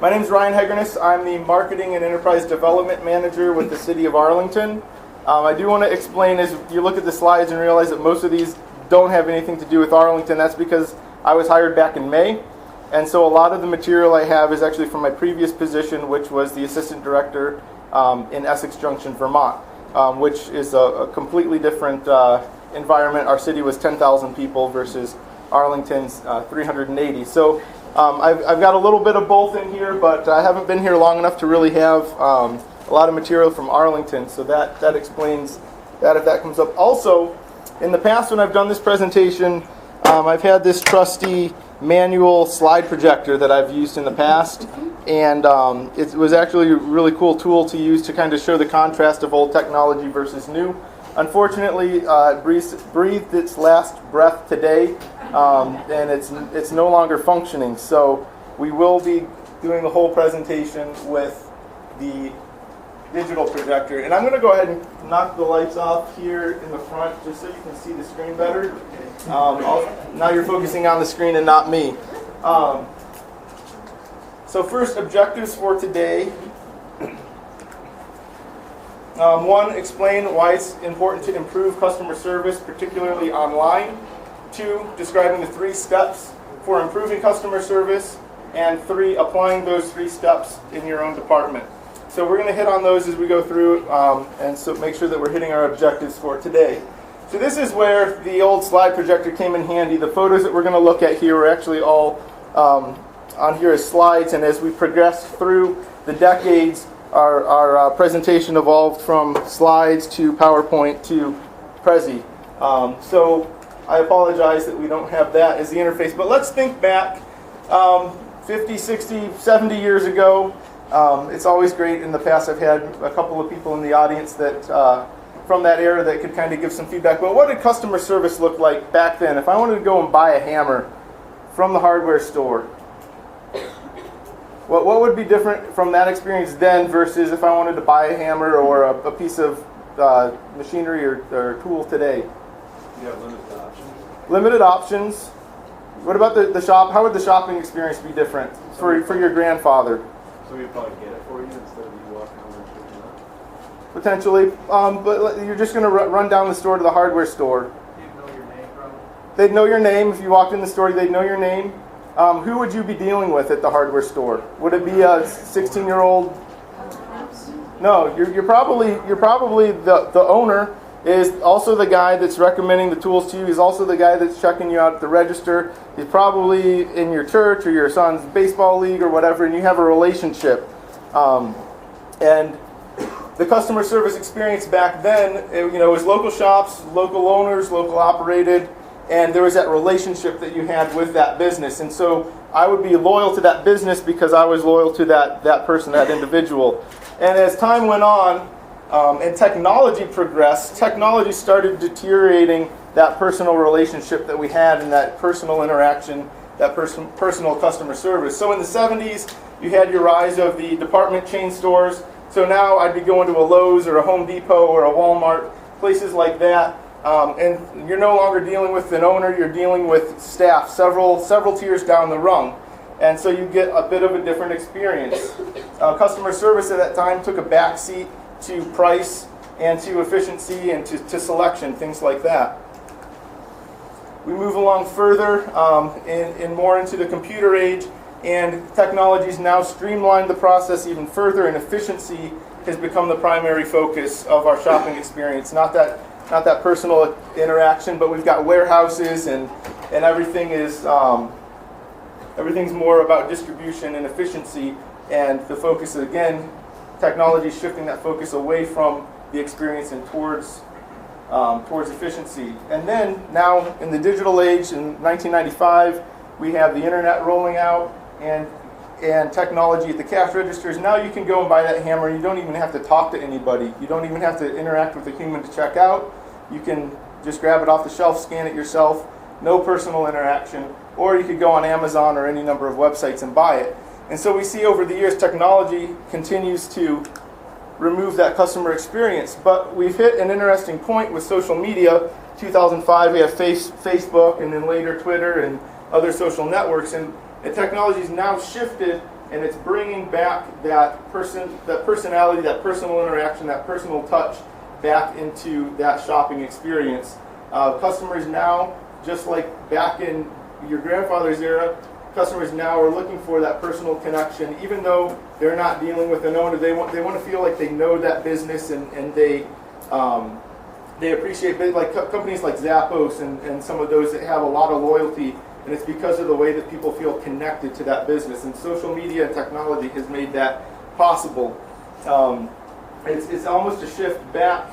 My name is Ryan Hegreness. I'm the Marketing and Enterprise Development Manager with the City of Arlington. I do want to explain, as you look at the slides and realize that most of these don't have anything to do with Arlington. That's because I was hired back in May. And so a lot of the material I have is actually from my previous position, which was the Assistant Director in Essex Junction, Vermont, which is a completely different environment. Our city was 10,000 people versus Arlington's 380. So I've got a little bit of both in here, but I haven't been here long enough to really have a lot of material from Arlington. So that explains that if that comes up. Also, in the past when I've done this presentation, I've had this trusty manual slide projector that I've used in the past, and it was actually a really cool tool to use to kind of show the contrast of old technology versus new. Unfortunately, it breathed its last breath today, and it's no longer functioning. So we will be doing the whole presentation with the digital projector. And I'm going to go ahead and knock the lights off here in the front just so you can see the screen better. Now you're focusing on the screen and not me. So first, objectives for today. One, explain why it's important to improve customer service, particularly online. 2, describing the 3 steps for improving customer service. And 3, applying those 3 steps in your own department. So we're going to hit on those as we go through, and so make sure that we're hitting our objectives for today. So this is where the old slide projector came in handy. The photos that we're going to look at here are actually all on here as slides, and as we progress through the decades, our presentation evolved from slides to PowerPoint to Prezi. So I apologize that we don't have that as the interface, but let's think back 50, 60, 70 years ago. It's always great. In the past, I've had a couple of people in the audience that from that era that could kind of give some feedback. But what did customer service look like back then? If I wanted to go and buy a hammer from the hardware store, what would be different from that experience then versus if I wanted to buy a hammer or a piece of machinery or tool today? You have limited options. Limited options. What about the shop? How would the shopping experience be different for your grandfather? So we'd probably get it for you instead of you walking over and picking it up? Potentially, but you're just going to run down the store to the hardware store. They'd know your name, probably. They'd know your name. If you walked in the store, they'd know your name. Who would you be dealing with at the hardware store? Would it be a 16-year-old? No, you're probably the owner is also the guy that's recommending the tools to you. He's also the guy that's checking you out at the register. He's probably in your church or your son's baseball league or whatever, and you have a relationship. And the customer service experience back then, it was local shops, local owners, local operated, and there was that relationship that you had with that business. And so I would be loyal to that business because I was loyal to that person, that individual. And as time went on, and technology progressed, technology started deteriorating that personal relationship that we had and that personal interaction, that personal customer service. So in the 70s, you had your rise of the department chain stores. So now I'd be going to a Lowe's or a Home Depot or a Walmart, places like that. And you're no longer dealing with an owner, you're dealing with staff, several tiers down the rung. And so you get a bit of a different experience. Customer service at that time took a backseat to price and to efficiency and to selection, things like that. We move along further in more into the computer age, and technology's now streamlined the process even further, and efficiency has become the primary focus of our shopping experience. Not that personal interaction, but we've got warehouses and everything is everything's more about distribution and efficiency, and the focus again. Technology is shifting that focus away from the experience and towards efficiency. And then now in the digital age, in 1995, we have the internet rolling out and technology at the cash registers. Now you can go and buy that hammer. You don't even have to talk to anybody. You don't even have to interact with a human to check out. You can just grab it off the shelf, scan it yourself, no personal interaction. Or you could go on Amazon or any number of websites and buy it. And so we see over the years technology continues to remove that customer experience. But we've hit an interesting point with social media. 2005 we have Facebook, and then later Twitter and other social networks. And technology has now shifted and it's bringing back that personality, that personal interaction, that personal touch back into that shopping experience. Customers now, just like back in your grandfather's era, customers now are looking for that personal connection, even though they're not dealing with an owner. They want to feel like they know that business, and they appreciate like companies like Zappos and some of those that have a lot of loyalty, and it's because of the way that people feel connected to that business. And social media and technology has made that possible. It's almost a shift back,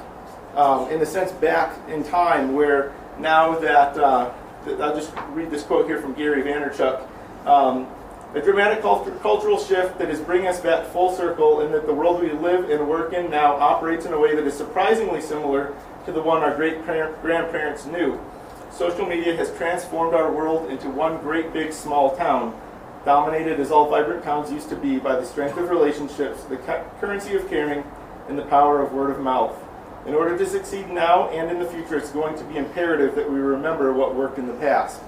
in a sense, back in time, where now that I'll just read this quote here from Gary Vaynerchuk. A dramatic cultural shift that is bringing us back full circle, and that the world we live and work in now operates in a way that is surprisingly similar to the one our great-grandparents knew. Social media has transformed our world into one great big small town, dominated as all vibrant towns used to be by the strength of relationships, the currency of caring, and the power of word of mouth. In order to succeed now and in the future, it's going to be imperative that we remember what worked in the past.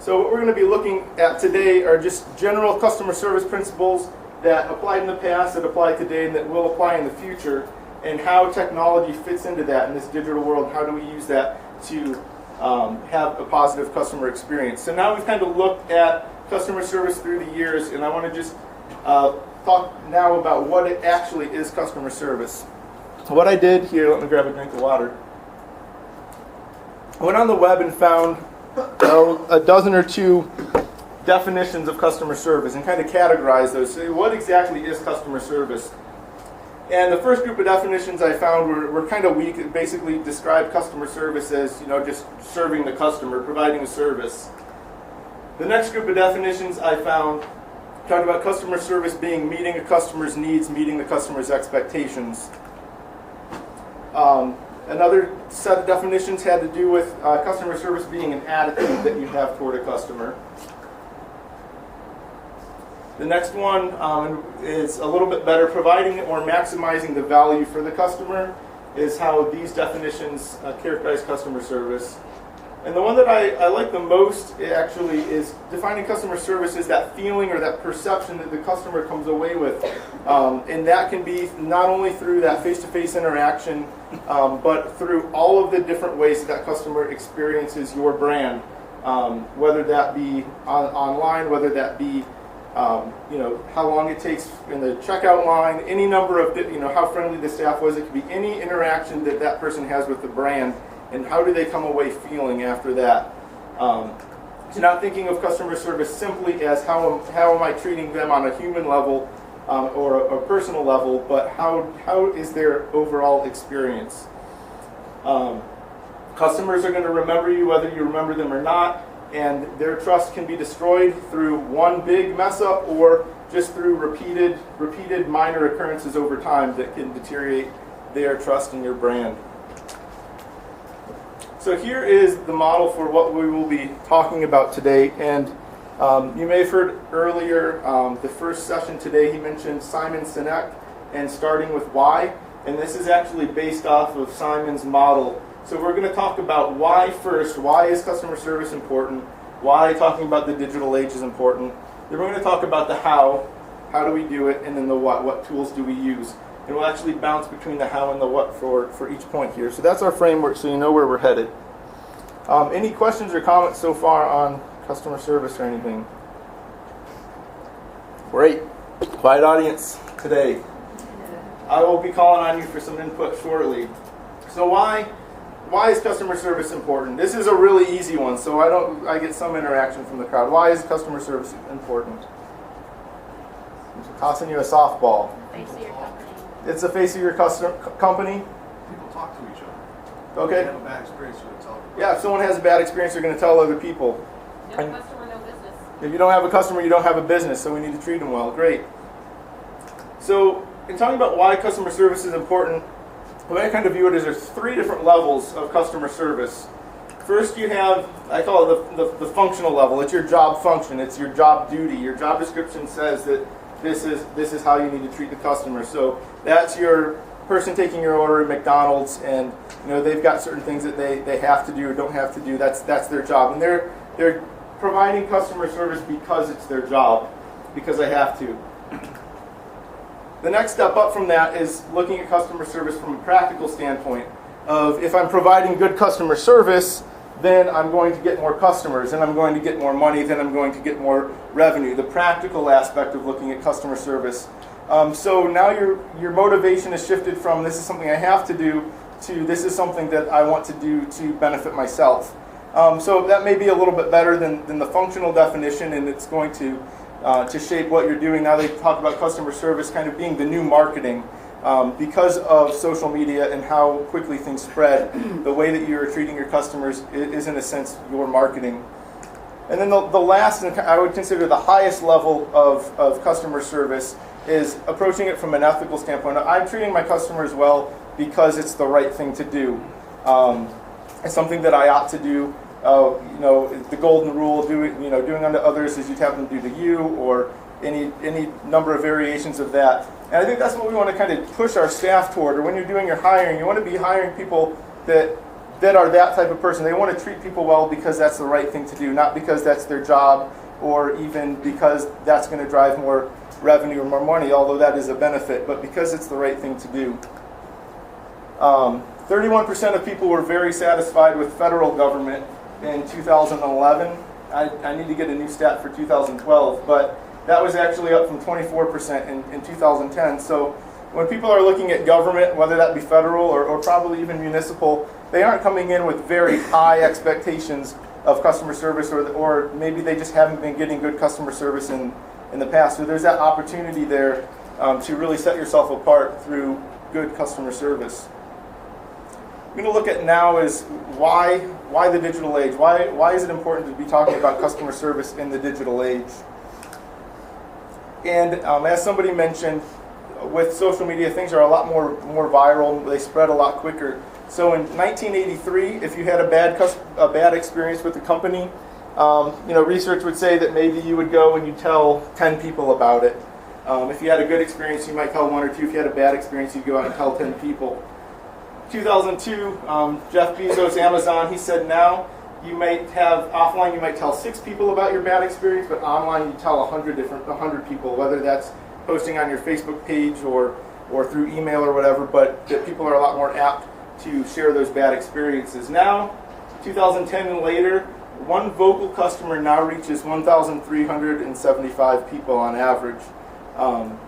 So what we're going to be looking at today are just general customer service principles that applied in the past, that apply today, and that will apply in the future, and how technology fits into that in this digital world. How do we use that to have a positive customer experience? So now we've kind of looked at customer service through the years, and I want to just talk now about what it actually is customer service. What I did here, let me grab a drink of water. I went on the web and found a dozen or two definitions of customer service and kind of categorized those. So what exactly is customer service? And the first group of definitions I found were kind of weak. It basically described customer service as, just serving the customer, providing a service. The next group of definitions I found talked about customer service being meeting a customer's needs, meeting the customer's expectations. Another set of definitions had to do with customer service being an attitude that you have toward a customer. The next one is a little bit better. Providing or maximizing the value for the customer is how these definitions characterize customer service. And the one that I like the most actually is defining customer service as that feeling or that perception that the customer comes away with. And that can be not only through that face-to-face interaction, but through all of the different ways that customer experiences your brand. Whether that be online, whether that be how long it takes in the checkout line, any number of, how friendly the staff was. It could be any interaction that that person has with the brand, and how do they come away feeling after that. So not thinking of customer service simply as how am I treating them on a human level or a personal level, but how is their overall experience. Customers are going to remember you whether you remember them or not, and their trust can be destroyed through one big mess up or just through repeated minor occurrences over time that can deteriorate their trust in your brand. So here is the model for what we will be talking about today. And you may have heard earlier, the first session today, he mentioned Simon Sinek and starting with why. And this is actually based off of Simon's model. So we're going to talk about why first. Why is customer service important? Why talking about the digital age is important. Then we're going to talk about the how. How do we do it? And then the what. What tools do we use? And we'll actually bounce between the how and the what for each point here. So that's our framework, so you know where we're headed. Any questions or comments so far on customer service or anything? Great. Quiet audience today. I will be calling on you for some input shortly. So why is customer service important? This is a really easy one, so I get some interaction from the crowd. Why is customer service important? I'm tossing you a softball. Face of your company. It's the face of your company. People talk to each other. Okay. If they have a bad experience, they're going to tell them. Yeah, if someone has a bad experience, they're going to tell other people. No customer, no business. If you don't have a customer, you don't have a business, so we need to treat them well. Great. So, in talking about why customer service is important, the way I kind of view it is there's three different levels of customer service. First, you have, I call it the functional level. It's your job function. It's your job duty. Your job description says that this is how you need to treat the customer. So that's your person taking your order at McDonald's, and they've got certain things that they have to do or don't have to do. That's their job, and they're providing customer service because it's their job, because they have to. The next step up from that is looking at customer service from a practical standpoint of if I'm providing good customer service, then I'm going to get more customers, and I'm going to get more money, then I'm going to get more revenue. The practical aspect of looking at customer service. So now your motivation has shifted from this is something I have to do to this is something that I want to do to benefit myself. So that may be a little bit better than the functional definition, and it's going to shape what you're doing. Now they talk about customer service kind of being the new marketing. Because of social media and how quickly things spread, the way that you're treating your customers is in a sense your marketing. And then the last, and I would consider the highest level of customer service, is approaching it from an ethical standpoint. I'm treating my customers well because it's the right thing to do. It's something that I ought to do. The golden rule, doing unto others as you'd have them do to you, or any number of variations of that. And I think that's what we want to kind of push our staff toward, or when you're doing your hiring, you want to be hiring people that are that type of person. They want to treat people well because that's the right thing to do, not because that's their job, or even because that's going to drive more revenue or more money, although that is a benefit, but because it's the right thing to do. 31% of people were very satisfied with federal government in 2011. I need to get a new stat for 2012, but that was actually up from 24% in 2010. So when people are looking at government, whether that be federal or probably even municipal, they aren't coming in with very high expectations of customer service, or maybe they just haven't been getting good customer service in the past. So there's that opportunity there to really set yourself apart through good customer service. We're going to look at now is why the digital age? Why is it important to be talking about customer service in the digital age? And as somebody mentioned, with social media, things are a lot more viral. They spread a lot quicker. So in 1983, if you had a bad experience with the company, research would say that maybe you would go and you tell 10 people about it. If you had a good experience, you might tell 1 or 2. If you had a bad experience, you'd go out and tell 10 people. 2002, Jeff Bezos, Amazon, he said now you might have offline, you might tell 6 people about your bad experience, but online you tell 100 people, whether that's posting on your Facebook page or through email or whatever, but that people are a lot more apt to share those bad experiences. Now, 2010 and later, one vocal customer now reaches 1,375 people on average.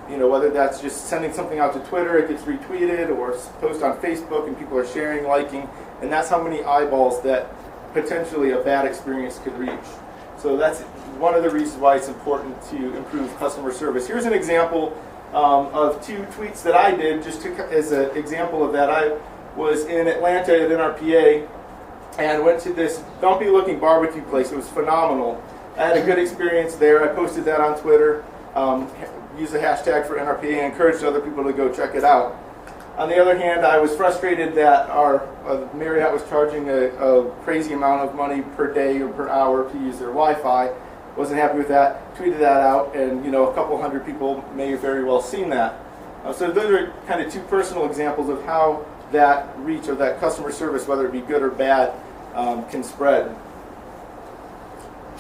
Whether that's just sending something out to Twitter, it gets retweeted, or post on Facebook and people are sharing, liking, and that's how many eyeballs that potentially a bad experience could reach. So that's one of the reasons why it's important to improve customer service. Here's an example of 2 tweets that I did, just as an example of that. I was in Atlanta at NRPA and went to this dumpy looking barbecue place. It was phenomenal. I had a good experience there. I posted that on Twitter. Used the hashtag for NRPA and encouraged other people to go check it out. On the other hand, I was frustrated that our Marriott was charging a crazy amount of money per day or per hour to use their Wi-Fi. Wasn't happy with that. Tweeted that out, and a couple hundred people may have very well seen that. So those are kind of 2 personal examples of how that reach or that customer service, whether it be good or bad, can spread.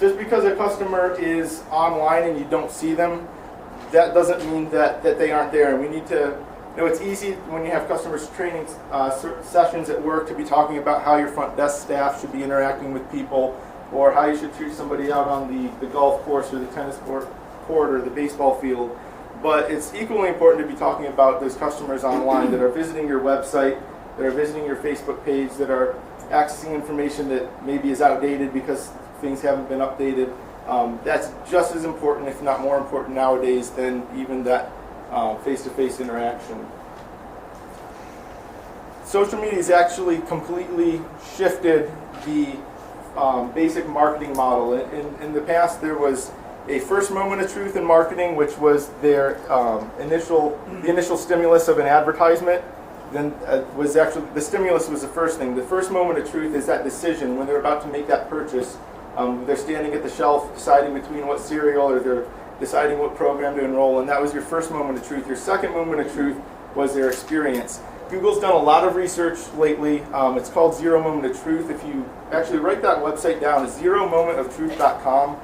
Just because a customer is online and you don't see them, that doesn't mean that they aren't there. And we need to, it's easy when you have customers training sessions at work to be talking about how your front desk staff should be interacting with people, or how you should treat somebody out on the golf course or the tennis court or the baseball field. But it's equally important to be talking about those customers online that are visiting your website, that are visiting your Facebook page, that are accessing information that maybe is outdated because things haven't been updated. That's just as important, if not more important nowadays, than even that face-to-face interaction. Social media has actually completely shifted the basic marketing model. In the past, there was a first moment of truth in marketing, which was their the initial stimulus of an advertisement. Then was actually the stimulus was the first thing. The first moment of truth is that decision when they're about to make that purchase. They're standing at the shelf deciding between what cereal, or they're deciding what program to enroll in. That was your first moment of truth. Your second moment of truth was their experience. Google's done a lot of research lately. It's called Zero Moment of Truth. If you actually write that website down, it's zeromomentoftruth.com.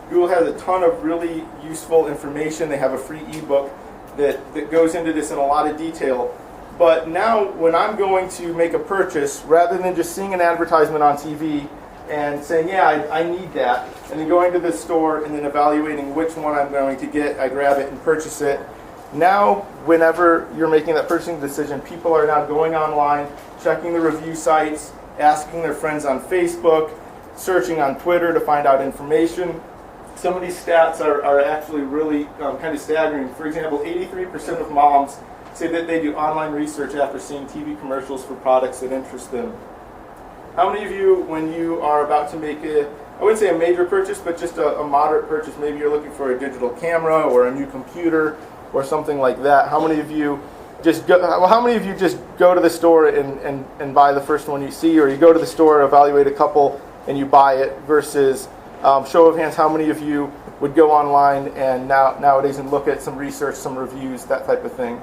Google has a ton of really useful information. They have a free ebook that goes into this in a lot of detail. But now when I'm going to make a purchase, rather than just seeing an advertisement on TV and saying, yeah, I need that, and then going to the store and then evaluating which one I'm going to get, I grab it and purchase it. Now, whenever you're making that purchasing decision, people are now going online, checking the review sites, asking their friends on Facebook, searching on Twitter to find out information. Some of these stats are actually really kind of staggering. For example, 83% of moms say that they do online research after seeing TV commercials for products that interest them. How many of you, when you are about to make I wouldn't say a major purchase, but just a moderate purchase, maybe you're looking for a digital camera or a new computer or something like that, how many of you just go to the store and buy the first one you see, or you go to the store, evaluate a couple, and you buy it, versus show of hands, how many of you would go online and nowadays and look at some research, some reviews, that type of thing?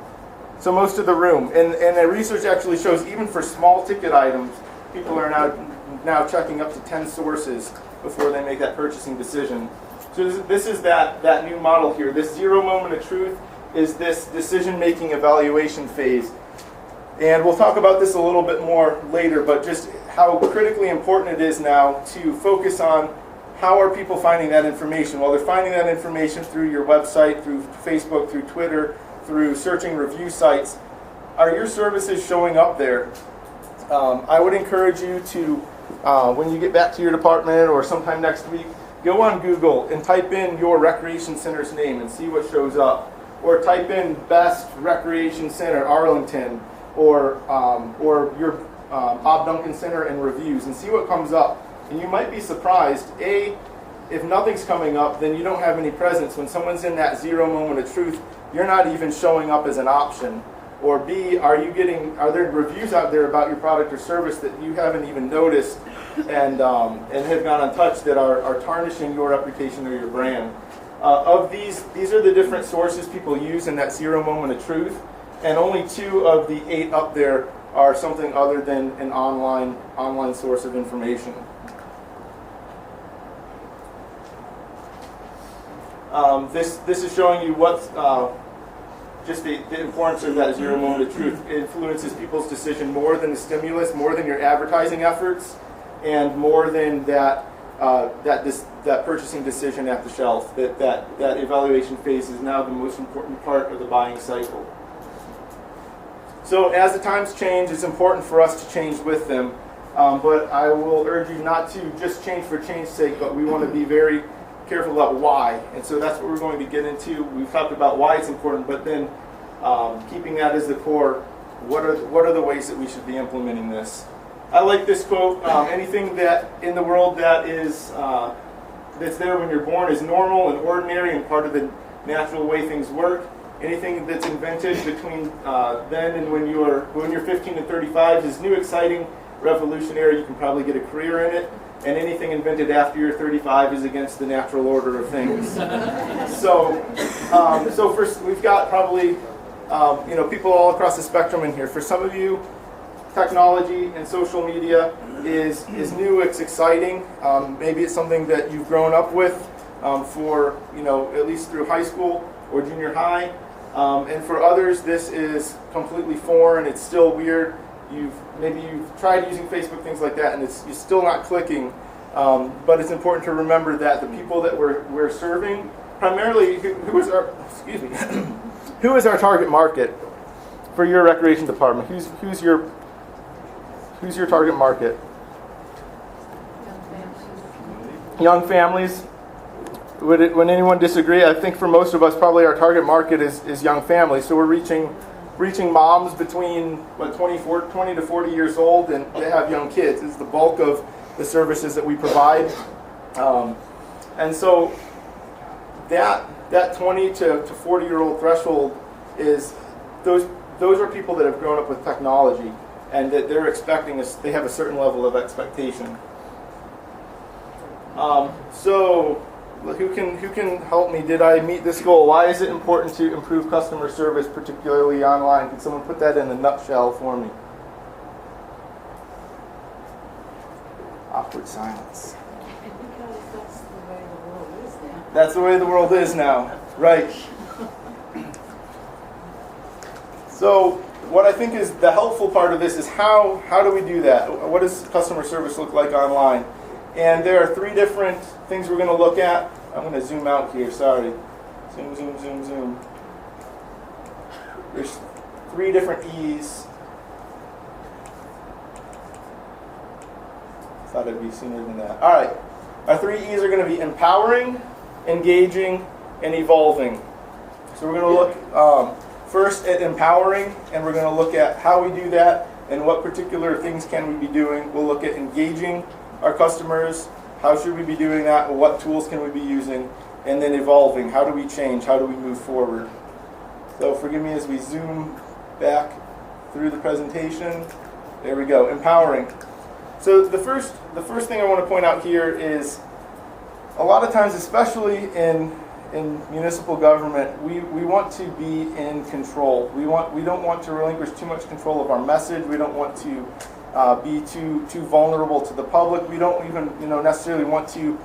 So most of the room. And the research actually shows even for small ticket items, people are now checking up to 10 sources before they make that purchasing decision. So this is that new model here. This zero moment of truth is this decision-making evaluation phase. And we'll talk about this a little bit more later, but just how critically important it is now to focus on how are people finding that information. Well, they're finding that information through your website, through Facebook, through Twitter, through searching review sites. Are your services showing up there? I would encourage you to, when you get back to your department or sometime next week, go on Google and type in your recreation center's name and see what shows up. Or type in best recreation center Arlington, or your Bob Duncan Center and reviews, and see what comes up. And you might be surprised, A, if nothing's coming up, then you don't have any presence. When someone's in that zero moment of truth, you're not even showing up as an option. Or B, are there reviews out there about your product or service that you haven't even noticed and have gone untouched that are tarnishing your reputation or your brand? Of these are the different sources people use in that zero moment of truth, and only 2 of the 8 up there are something other than an online source of information. This is showing you what's just the importance of that zero moment of truth. It influences people's decision more than the stimulus, more than your advertising efforts, and more than that purchasing decision at the shelf. That evaluation phase is now the most important part of the buying cycle. So as the times change, it's important for us to change with them. But I will urge you not to just change for change's sake, but we want to be very careful about why. And so that's what we're going to get into. We've talked about why it's important, but then keeping that as the core, what are the ways that we should be implementing this? I like this quote, anything that in the world that is that's there when you're born is normal and ordinary and part of the natural way things work. Anything that's invented between then and when you're 15 and 35 is new, exciting, revolutionary. You can probably get a career in it. And anything invented after you're 35 is against the natural order of things. So first, we've got probably people all across the spectrum in here. For some of you, technology and social media is new. It's exciting. Maybe it's something that you've grown up with for at least through high school or junior high. And for others, this is completely foreign. It's still weird. Maybe you've tried using Facebook, things like that, and you're still not clicking. But it's important to remember that the people that we're serving, primarily, who is our target market for your recreation department? Who's your target market? Young families. Would anyone disagree? I think for most of us, probably our target market is young families. So we're reaching moms between 20 to 40 years old, and they have young kids. It's the bulk of the services that we provide. And so that 20 to 40-year-old threshold is those are people that have grown up with technology, and that they're expecting they have a certain level of expectation. So who can help me? Did I meet this goal? Why is it important to improve customer service, particularly online? Can someone put that in a nutshell for me? Awkward silence. Because that's the way the world is now. That's the way the world is now. Right. So what I think is the helpful part of this is how do we do that? What does customer service look like online? And there are 3 different things we're going to look at. I'm going to zoom out here, sorry. Zoom, zoom, zoom, zoom. There's 3 different E's. Thought it'd be sooner than that. All right. Our 3 E's are going to be empowering, engaging, and evolving. So we're going to look first at empowering, and we're going to look at how we do that and what particular things can we be doing. We'll look at engaging our customers. How should we be doing that? What tools can we be using? And then evolving. How do we change? How do we move forward? So forgive me as we zoom back through the presentation. There we go. Empowering. So the first thing I want to point out here is a lot of times, especially in municipal government, we want to be in control. We don't want to relinquish too much control of our message. We don't want to be too vulnerable to the public. We don't even necessarily want to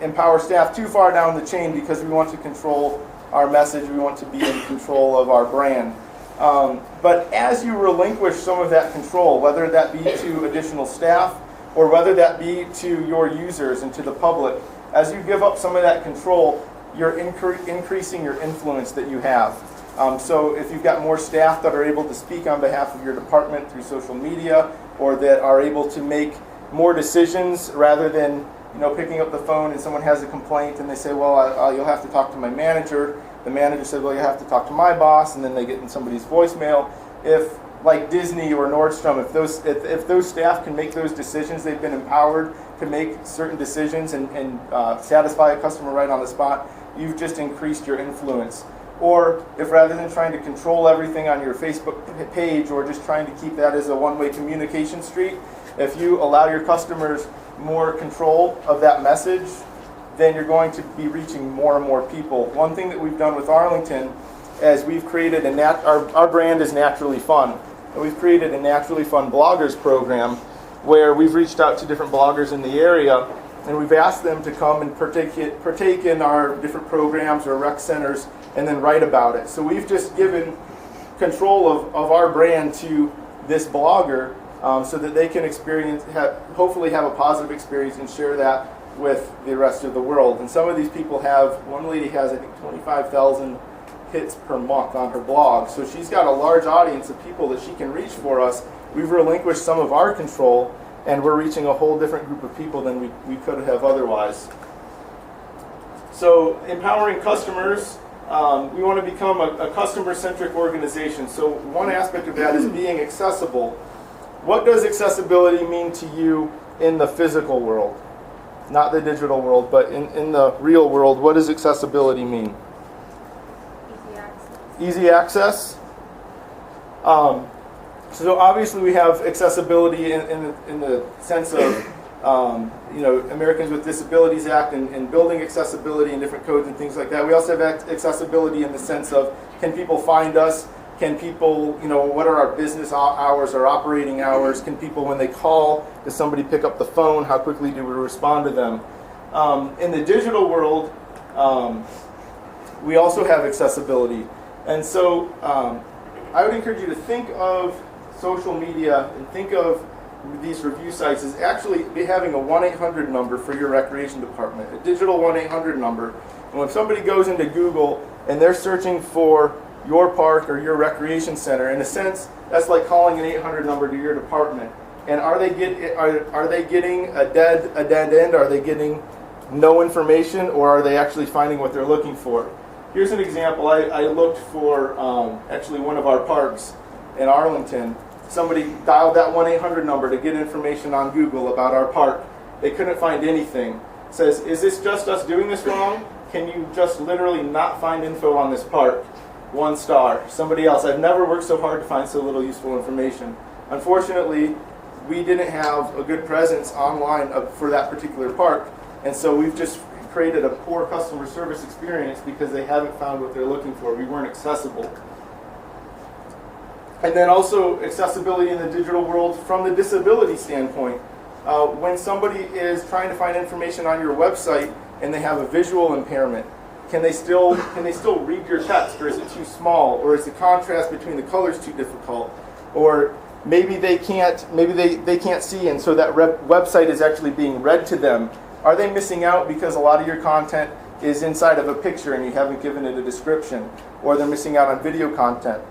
empower staff too far down the chain because we want to control our message. We want to be in control of our brand. But as you relinquish some of that control, whether that be to additional staff or whether that be to your users and to the public, as you give up some of that control, you're increasing your influence that you have. So if you've got more staff that are able to speak on behalf of your department through social media, or that are able to make more decisions rather than picking up the phone and someone has a complaint and they say, well, you'll have to talk to my manager. The manager said, well, you have to talk to my boss, and then they get in somebody's voicemail. If, like Disney or Nordstrom, if those staff can make those decisions, they've been empowered to make certain decisions and satisfy a customer right on the spot, you've just increased your influence. Or if rather than trying to control everything on your Facebook page or just trying to keep that as a one-way communication street, if you allow your customers more control of that message, then you're going to be reaching more and more people. One thing that we've done with Arlington is we've created our brand is Naturally Fun. And we've created a Naturally Fun bloggers program where we've reached out to different bloggers in the area and we've asked them to come and partake in our different programs or rec centers and then write about it. So we've just given control of our brand to this blogger so that they can hopefully have a positive experience and share that with the rest of the world. And some of these people one lady has, I think, 25,000 hits per month on her blog. So she's got a large audience of people that she can reach for us. We've relinquished some of our control, and we're reaching a whole different group of people than we could have otherwise. So empowering customers, we want to become a customer-centric organization. So one aspect of that is being accessible. What does accessibility mean to you in the physical world? Not the digital world, but in the real world, what does accessibility mean? Easy access. So obviously we have accessibility in the sense of Americans with Disabilities Act and building accessibility and different codes and things like that. We also have accessibility in the sense of, can people find us? Can people, what are our business hours or operating hours? Can people, when they call, does somebody pick up the phone? How quickly do we respond to them? In the digital world, we also have accessibility. And so I would encourage you to think of social media and think of these review sites as actually having a 1-800 number for your recreation department, a digital 1-800 number. And when somebody goes into Google and they're searching for your park or your recreation center, in a sense, that's like calling an 800 number to your department. And are they getting a dead end? Are they getting no information, or are they actually finding what they're looking for? Here's an example. I looked for actually one of our parks in Arlington. Somebody dialed that 1-800 number to get information on Google about our park. They couldn't find anything. It says, is this just us doing this wrong? Can you just literally not find info on this park? 1 star. Somebody else, I've never worked so hard to find so little useful information. Unfortunately, we didn't have a good presence online for that particular park, and so we've just created a poor customer service experience because they haven't found what they're looking for. We weren't accessible. And then also accessibility in the digital world from the disability standpoint. When somebody is trying to find information on your website, and they have a visual impairment. Can they still read your text, or is it too small, or is the contrast between the colors too difficult, or maybe they can't see, and so that website is actually being read to them? Are they missing out because a lot of your content is inside of a picture and you haven't given it a description, or they're missing out on video content?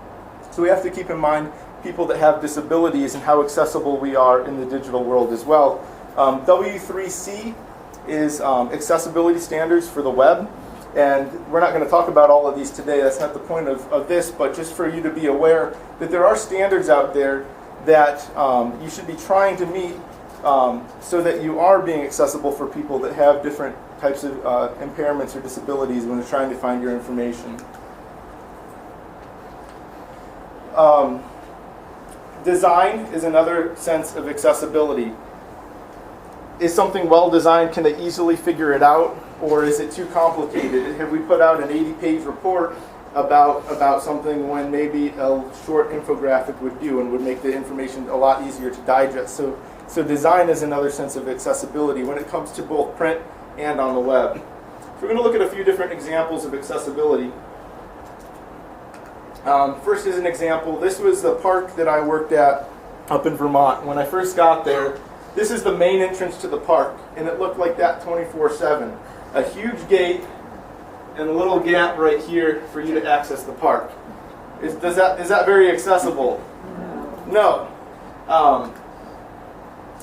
So we have to keep in mind people that have disabilities and how accessible we are in the digital world as well. W3C is accessibility standards for the web. And we're not going to talk about all of these today. That's not the point of this, but just for you to be aware that there are standards out there that you should be trying to meet so that you are being accessible for people that have different types of impairments or disabilities when they're trying to find your information. Design is another sense of accessibility. Is something well designed? Can they easily figure it out? Or is it too complicated? Have we put out an 80-page report about something when maybe a short infographic would do and would make the information a lot easier to digest? So design is another sense of accessibility when it comes to both print and on the web. So we're going to look at a few different examples of accessibility. First is an example. This was the park that I worked at up in Vermont. When I first got there, this is the main entrance to the park, and it looked like that 24/7. A huge gate and a little gap right here for you to access the park. Is that very accessible? No.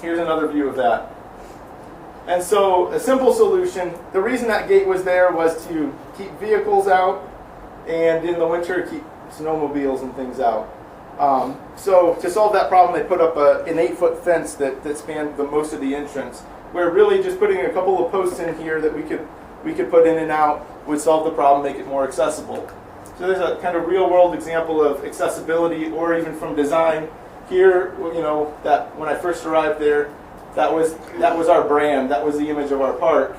Here's another view of that. And so a simple solution, the reason that gate was there was to keep vehicles out, and in the winter keep snowmobiles and things out. So to solve that problem, they put up an 8-foot fence that spanned most of the entrance, where really just putting a couple of posts in here that we could put in and out would solve the problem, make it more accessible. So there's a kind of real-world example of accessibility, or even from design. Here, that when I first arrived there, that was our brand, that was the image of our park.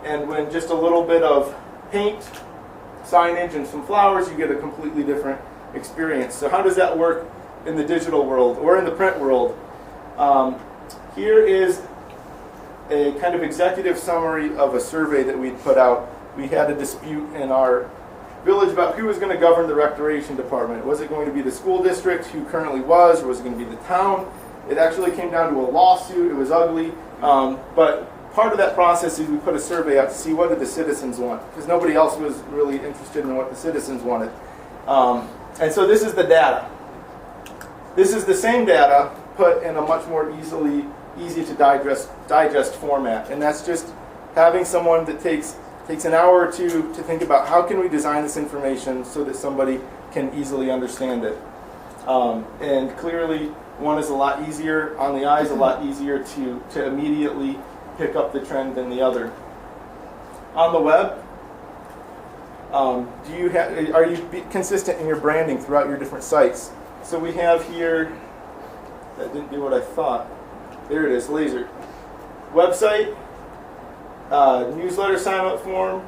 And when just a little bit of paint, signage, and some flowers, you get a completely different experience. So how does that work in the digital world or in the print world? Here is a kind of executive summary of a survey that we'd put out. We had a dispute in our village about who was going to govern the recreation department. Was it going to be the school district, who currently was, or was it going to be the town? It actually came down to a lawsuit. It was ugly. But part of that process is we put a survey out to see what did the citizens want, because nobody else was really interested in what the citizens wanted. And so this is the data. This is the same data put in a much more easy to digest format. And that's just having someone that takes an hour or two to think about how can we design this information so that somebody can easily understand it. And clearly, one is a lot easier on the eyes, a lot easier to immediately pick up the trend than the other. On the web, are you consistent in your branding throughout your different sites? So we have here, that didn't do what I thought. There it is, laser. Website, newsletter sign-up form,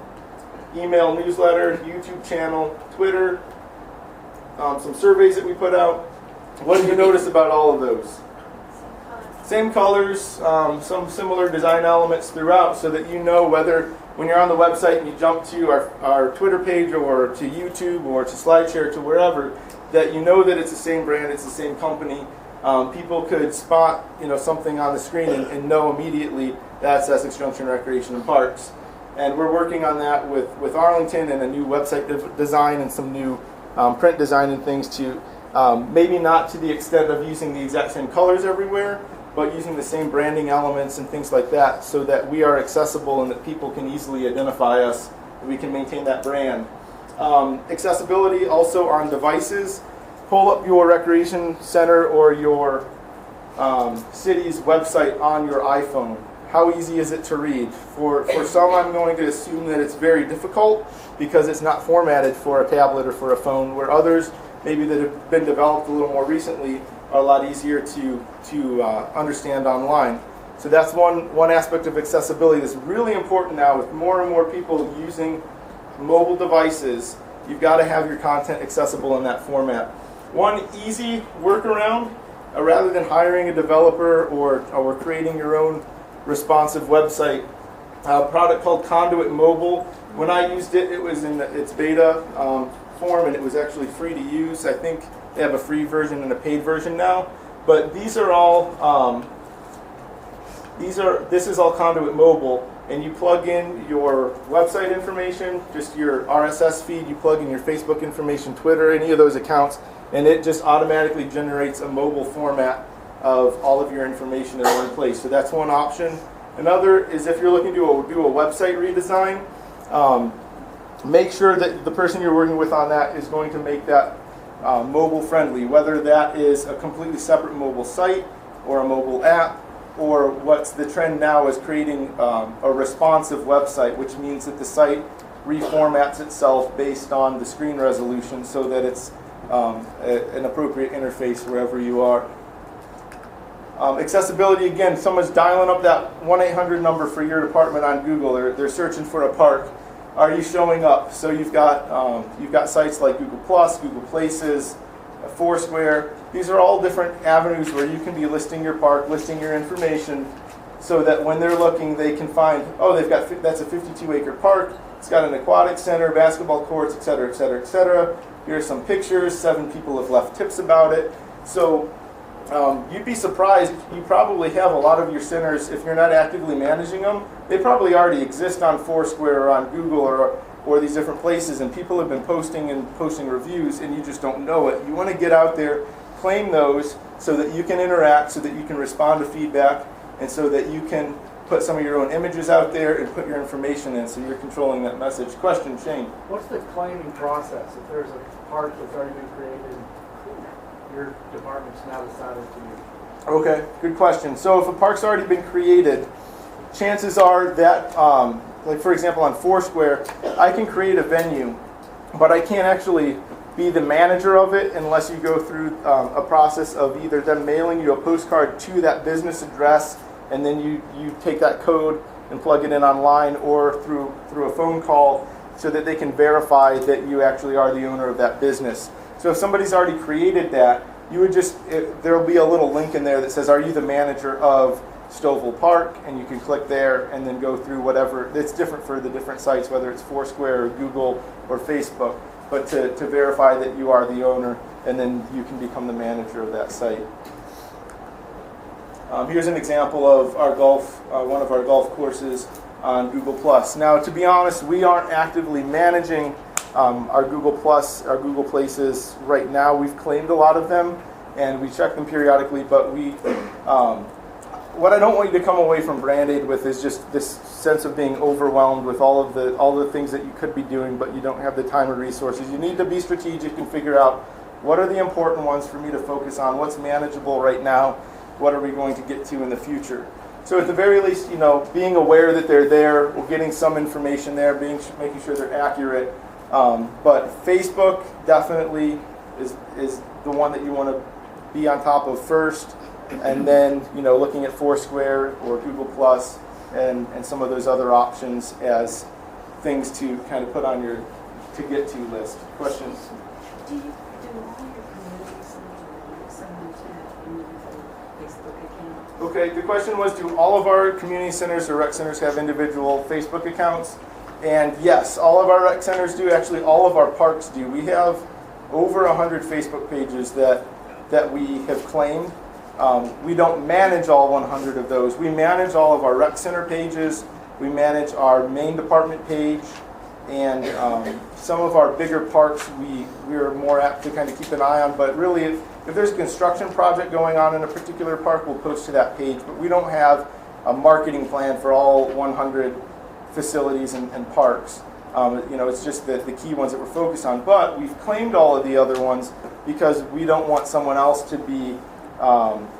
email newsletter, YouTube channel, Twitter, some surveys that we put out. What do you notice about all of those? Same colors, some similar design elements throughout, so that you know whether when you're on the website and you jump to our Twitter page or to YouTube or to SlideShare to wherever, that you know that it's the same brand, it's the same company. People could spot something on the screen and know immediately that's Essex Junction Recreation and Parks. And we're working on that with Arlington and a new website design and some new print design and things to maybe not to the extent of using the exact same colors everywhere, but using the same branding elements and things like that so that we are accessible and that people can easily identify us and we can maintain that brand. Accessibility also on devices. Pull up your recreation center or your city's website on your iPhone. How easy is it to read? For some, I'm going to assume that it's very difficult because it's not formatted for a tablet or for a phone, where others, maybe that have been developed a little more recently, are a lot easier to understand online. So that's one aspect of accessibility that's really important now. With more and more people using mobile devices, you've got to have your content accessible in that format. One easy workaround, rather than hiring a developer or creating your own responsive website, a product called Conduit Mobile. When I used it, it was in its beta form, and it was actually free to use. I think they have a free version and a paid version now. But these are all this is all Conduit Mobile, and you plug in your website information, just your RSS feed. You plug in your Facebook information, Twitter, any of those accounts, and it just automatically generates a mobile format of all of your information in one place. So that's one option. Another is if you're looking to do a website redesign, make sure that the person you're working with on that is going to make that mobile friendly, whether that is a completely separate mobile site or a mobile app, or what's the trend now is creating a responsive website, which means that the site reformats itself based on the screen resolution so that it's an appropriate interface wherever you are. Accessibility, again, someone's dialing up that 1-800 number for your department on Google. They're searching for a park. Are you showing up? So you've got sites like Google Plus, Google Places, Foursquare. These are all different avenues where you can be listing your park, listing your information, so that when they're looking, they can find, oh, that's a 52-acre park. It's got an aquatic center, basketball courts, et cetera, et cetera, et cetera. Here's some pictures. 7 people have left tips about it. So you'd be surprised. You probably have a lot of your centers, if you're not actively managing them, they probably already exist on Foursquare or on Google or these different places, and people have been posting reviews, and you just don't know it. You want to get out there, claim those, so that you can interact, so that you can respond to feedback, and so that you can put some of your own images out there and put your information in, so you're controlling that message. Question, Shane? What's the claiming process? If there's a park that's already been created, your department's now decided to use? Okay, good question. So if a park's already been created, chances are that, like for example on Foursquare, I can create a venue, but I can't actually be the manager of it unless you go through a process of either them mailing you a postcard to that business address, and then you take that code and plug it in online, or through a phone call, so that they can verify that you actually are the owner of that business. So if somebody's already created that, you would there'll be a little link in there that says, are you the manager of Stovall Park? And you can click there and then go through whatever. It's different for the different sites, whether it's Foursquare or Google or Facebook, but to verify that you are the owner, and then you can become the manager of that site. Here's an example of one of our golf courses on Google Plus. Now, to be honest, we aren't actively managing our Google Plus, our Google Places right now. We've claimed a lot of them, and we check them periodically, but what I don't want you to come away from BrandAid with is just this sense of being overwhelmed with all the things that you could be doing, but you don't have the time or resources. You need to be strategic and figure out what are the important ones for me to focus on, what's manageable right now, what are we going to get to in the future. So at the very least, being aware that they're there, or getting some information there, making sure they're accurate. But Facebook definitely is the one that you want to be on top of first, and then looking at Foursquare or Google Plus and some of those other options as things to kind of put on your to get to list. Questions? Do all your community centers send them to that individual Facebook account? Okay, the question was, do all of our community centers or rec centers have individual Facebook accounts? And yes, all of our rec centers do. Actually, all of our parks do. We have over 100 Facebook pages that we have claimed. We don't manage all 100 of those. We manage all of our rec center pages. We manage our main department page. And some of our bigger parks we're more apt to kind of keep an eye on. But really, if there's a construction project going on in a particular park, we'll post to that page. But we don't have a marketing plan for all 100 facilities and parks. It's just the key ones that we're focused on. But we've claimed all of the other ones because we don't want someone else to be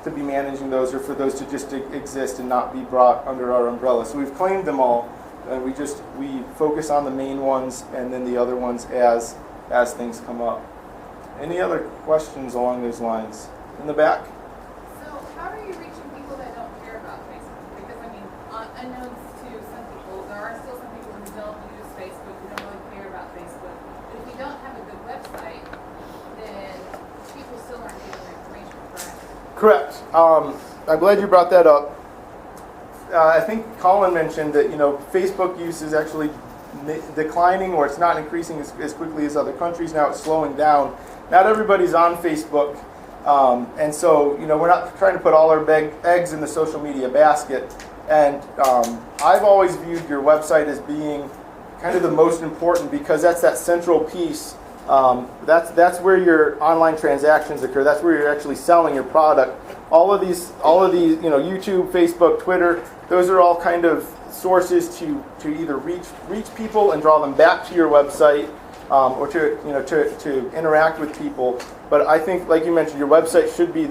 managing those, or for those to just exist and not be brought under our umbrella. So we've claimed them all, and we focus on the main ones and then the other ones as things come up. Any other questions along those lines? In the back? So how are you reaching people that don't care about Facebook? Because unknowns to some people, there are still some people who don't use Facebook, who don't really care about Facebook. But if you don't have a good website, then people still aren't getting their information, correct? Correct. I'm glad you brought that up. I think Colin mentioned that Facebook use is actually declining, or it's not increasing as quickly as other countries. Now it's slowing down. Not everybody's on Facebook, and so we're not trying to put all our eggs in the social media basket. And I've always viewed your website as being kind of the most important, because that's that central piece. That's where your online transactions occur. That's where you're actually selling your product. All of these, YouTube, Facebook, Twitter, those are all kind of sources to either reach people and draw them back to your website, or to interact with people. But I think, like you mentioned, your website should be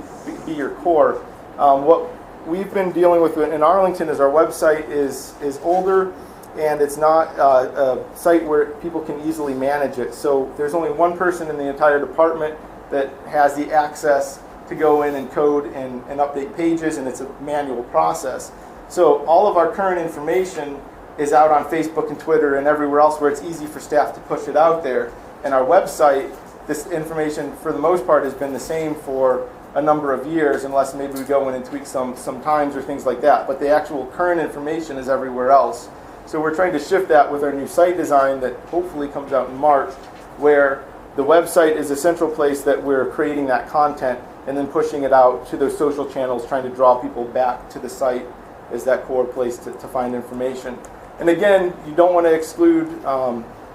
your core. What we've been dealing with in Arlington is our website is older, and it's not a site where people can easily manage it. So there's only one person in the entire department that has the access to go in and code and update pages, and it's a manual process. So all of our current information is out on Facebook and Twitter and everywhere else where it's easy for staff to push it out there. And our website, this information for the most part has been the same for a number of years, unless maybe we go in and tweak some times or things like that. But the actual current information is everywhere else. So we're trying to shift that with our new site design that hopefully comes out in March, where the website is a central place that we're creating that content and then pushing it out to those social channels, trying to draw people back to the site as that core place to find information. And again, you don't want to exclude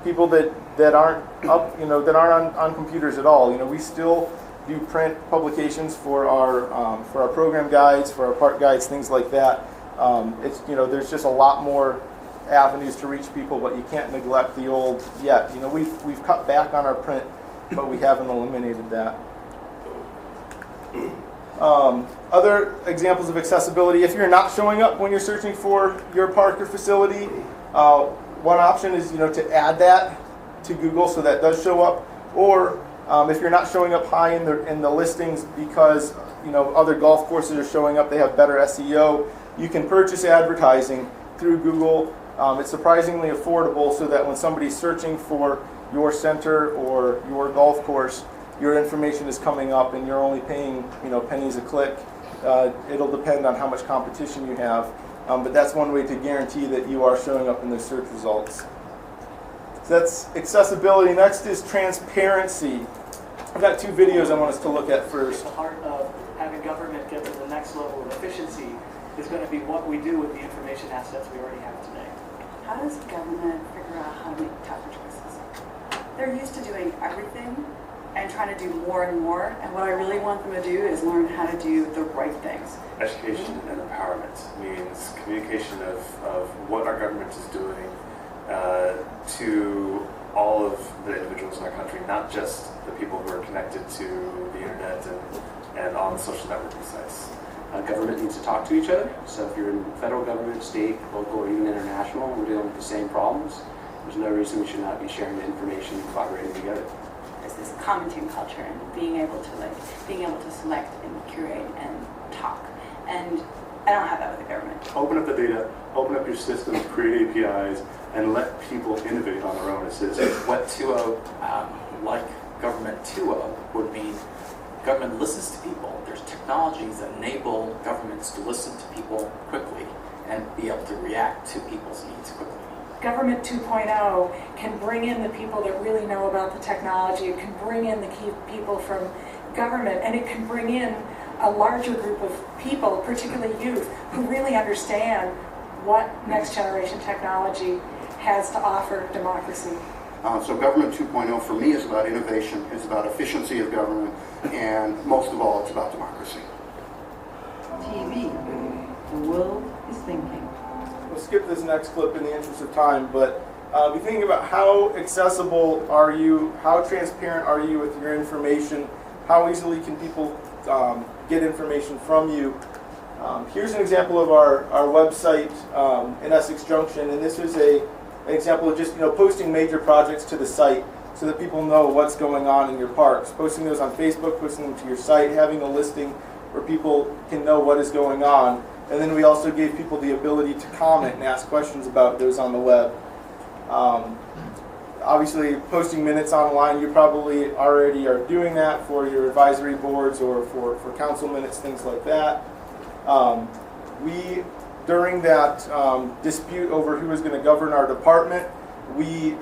people that aren't up, that aren't on computers at all. We still do print publications for our program guides, for our part guides, things like that. It's there's just a lot more avenues to reach people, but you can't neglect the old yet. We've cut back on our print, but we haven't eliminated that. Other examples of accessibility: if you're not showing up when you're searching for your park or facility, one option is to add that to Google so that does show up. Or if you're not showing up high in the listings because other golf courses are showing up, they have better SEO, you can purchase advertising through Google. It's surprisingly affordable, so that when somebody's searching for your center or your golf course, your information is coming up and you're only paying pennies a click. It'll depend on how much competition you have, but that's one way to guarantee that you are showing up in the search results. So that's accessibility. Next is transparency. I've got two videos I want us to look at first. The heart of having government get to the next level of efficiency is going to be what we do with the information assets we already have today. How does government figure out how to make tougher choices? They're used to doing everything and trying to do more and more, and what I really want them to do is learn how to do the right things. Education and empowerment means communication of what our government is doing to all of the individuals in our country, not just the people who are connected to the internet and on the social networking sites. Government needs to talk to each other. So if you're in federal government, state, local, or even international, we're dealing with the same problems. There's no reason we should not be sharing the information and collaborating together. There's this commenting culture and being able to select and curate and talk. And I don't have that with the government. Open up the data, open up your systems, create APIs, and let people innovate on their own as citizens. What 2.0, like government 2.0, would mean government listens to people. There's technologies that enable governments to listen to people quickly and be able to react to people's needs quickly. Government 2.0 can bring in the people that really know about the technology. It can bring in the key people from government, and it can bring in a larger group of people, particularly youth, who really understand what next generation technology has to offer democracy. So government 2.0 for me is about innovation, it's about efficiency of government, and most of all, it's about democracy. TV. The world is thinking. We'll skip this next clip in the interest of time, but be thinking about how accessible are you, how transparent are you with your information, how easily can people get information from you. Here's an example of our website in Essex Junction, and this is an example of just posting major projects to the site so that people know what's going on in your parks. Posting those on Facebook, posting them to your site, having a listing where people can know what is going on. And then we also gave people the ability to comment and ask questions about those on the web. Obviously, posting minutes online, you probably already are doing that for your advisory boards or for council minutes, things like that. We during that dispute over who was going to govern our department, we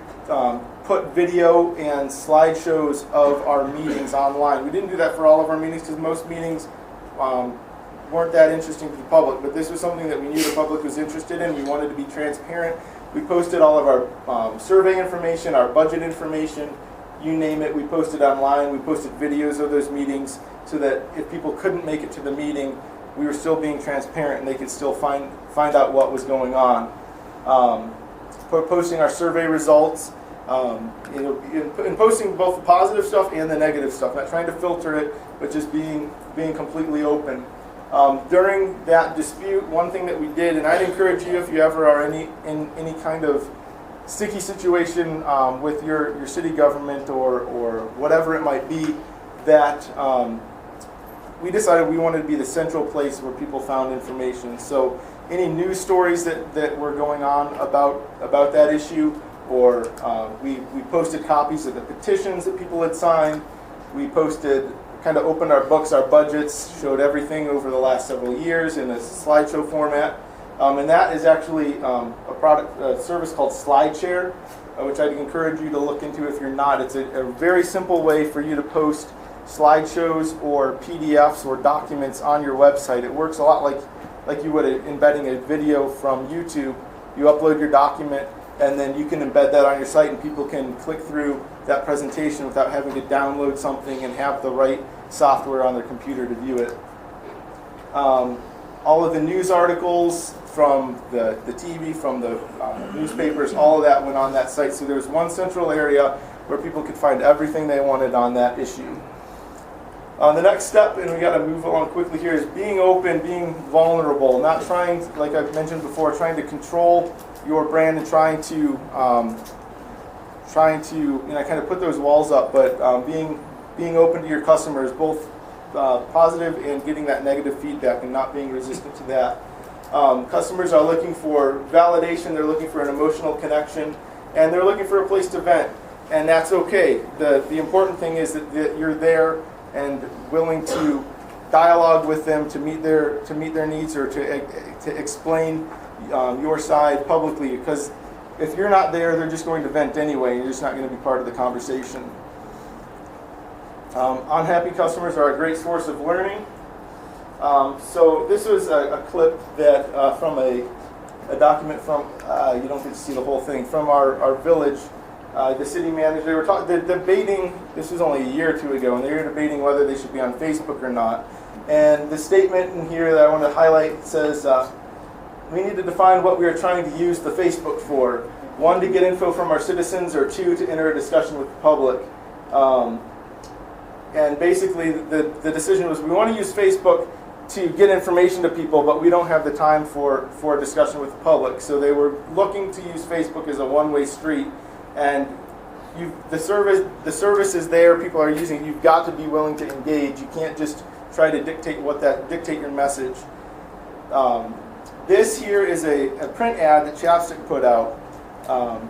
put video and slideshows of our meetings online. We didn't do that for all of our meetings because most meetings weren't that interesting to the public, but this was something that we knew the public was interested in. We wanted to be transparent. We posted all of our survey information, our budget information, you name it, we posted online. We posted videos of those meetings so that if people couldn't make it to the meeting, we were still being transparent and they could still find out what was going on. Posting our survey results, in posting both the positive stuff and the negative stuff, not trying to filter it, but just being completely open. During that dispute, one thing that we did, and I'd encourage you if you ever are in any kind of sticky situation with your city government or whatever it might be, that we decided we wanted to be the central place where people found information. So any news stories that were going on about that issue, or we posted copies of the petitions that people had signed. We posted, kind of opened our books, our budgets, showed everything over the last several years in a slideshow format. And that is actually a service called SlideShare, which I'd encourage you to look into if you're not. It's a very simple way for you to post slideshows or PDFs or documents on your website. It works a lot like you would embedding a video from YouTube. You upload your document, and then you can embed that on your site, and people can click through that presentation without having to download something and have the right software on their computer to view it. All of the news articles from the TV, from the newspapers, all of that went on that site. So there was one central area where people could find everything they wanted on that issue. The next step, and we got to move along quickly here, is being open, being vulnerable, not trying, like I've mentioned before, trying to control your brand and trying to kind of put those walls up, but being open to your customers, both positive and getting that negative feedback and not being resistant to that. Customers are looking for validation, they're looking for an emotional connection, and they're looking for a place to vent, and that's okay. The important thing is that you're there and willing to dialogue with them to meet their needs, or to explain your side publicly, because if you're not there, they're just going to vent anyway, and you're just not going to be part of the conversation. Unhappy customers are a great source of learning. So this was a clip that from a document from, you don't get to see the whole thing, from our village. The city manager, they were debating, this was only a year or two ago, and they were debating whether they should be on Facebook or not. And the statement in here that I want to highlight says, we need to define what we are trying to use the Facebook for. 1, to get info from our citizens, or 2, to enter a discussion with the public. And basically the decision was, we want to use Facebook to get information to people, but we don't have the time for a discussion with the public. So they were looking to use Facebook as a one-way street. And the service is there, people are using it. You've got to be willing to engage. You can't just try to dictate your message. This here is a print ad that Chapstick put out.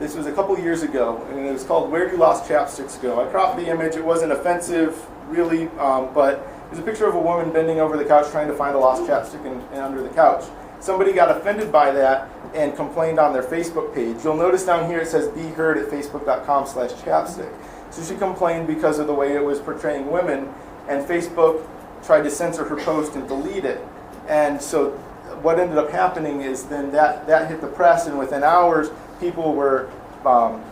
This was a couple years ago, and it was called "Where Do Lost Chapsticks Go?" I cropped the image. It wasn't offensive, really, but it was a picture of a woman bending over the couch trying to find a lost chapstick and under the couch. Somebody got offended by that and complained on their Facebook page. You'll notice down here it says "Be Heard" at facebook.com/chapstick. So she complained because of the way it was portraying women, and Facebook tried to censor her post and delete it. And so what ended up happening is then that hit the press, and within hours, people were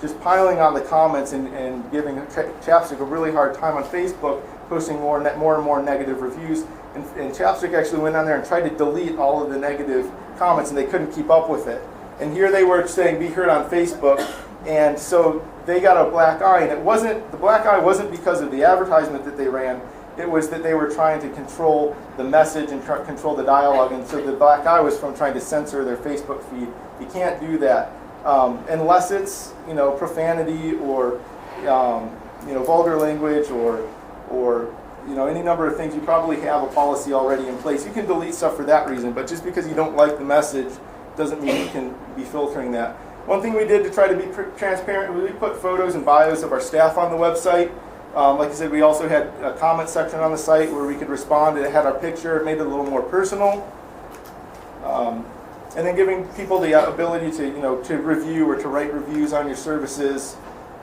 just piling on the comments and giving Chapstick a really hard time on Facebook, posting more and more negative reviews. And Chapstick actually went on there and tried to delete all of the negative comments, and they couldn't keep up with it. And here they were saying "Be Heard" on Facebook, and so they got a black eye. And the black eye wasn't because of the advertisement that they ran. It was that they were trying to control the message and control the dialogue. And so the black eye was from trying to censor their Facebook feed. You can't do that unless it's profanity or vulgar language or any number of things. You probably have a policy already in place. You can delete stuff for that reason, but just because you don't like the message doesn't mean you can be filtering that. One thing we did to try to be transparent, we put photos and bios of our staff on the website. Like I said, we also had a comment section on the site where we could respond. It had our picture. It made it a little more personal. And then giving people the ability to, to review or to write reviews on your services,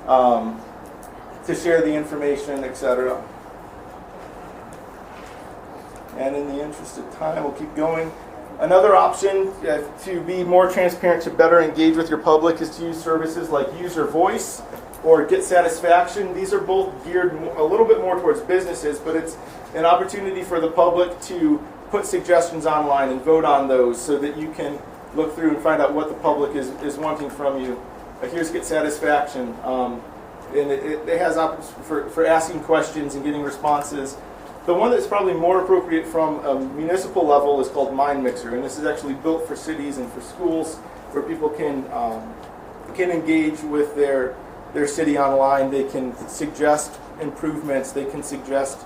to share the information, etc. And in the interest of time, we'll keep going. Another option to be more transparent, to better engage with your public, is to use services like User Voice or Get Satisfaction. These are both geared a little bit more towards businesses, but it's an opportunity for the public to put suggestions online and vote on those so that you can look through and find out what the public is wanting from you. Here's Get Satisfaction. And it has options for asking questions and getting responses. The one that's probably more appropriate from a municipal level is called Mind Mixer, and this is actually built for cities and for schools where people can engage with their city online. They can suggest improvements, they can suggest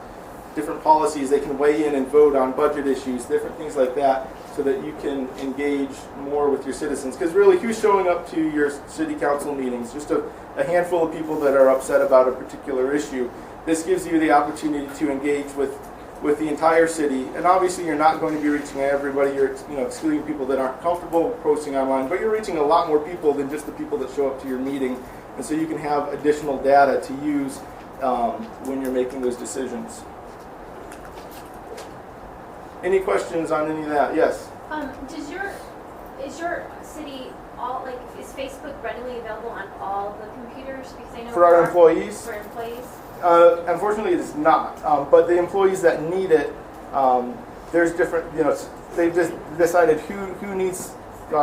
different policies, they can weigh in and vote on budget issues, different things like that, so that you can engage more with your citizens. Because really, who's showing up to your city council meetings? Just a handful of people that are upset about a particular issue. This gives you the opportunity to engage with the entire city, and obviously you're not going to be reaching everybody. You're excluding people that aren't comfortable posting online, but you're reaching a lot more people than just the people that show up to your meeting, and so you can have additional data to use when you're making those decisions. Any questions on any of that? Yes? Is your city is Facebook readily available on all the computers? Because I know for our employees? For employees? Unfortunately, it is not. But the employees that need it, there's different, they've just decided who needs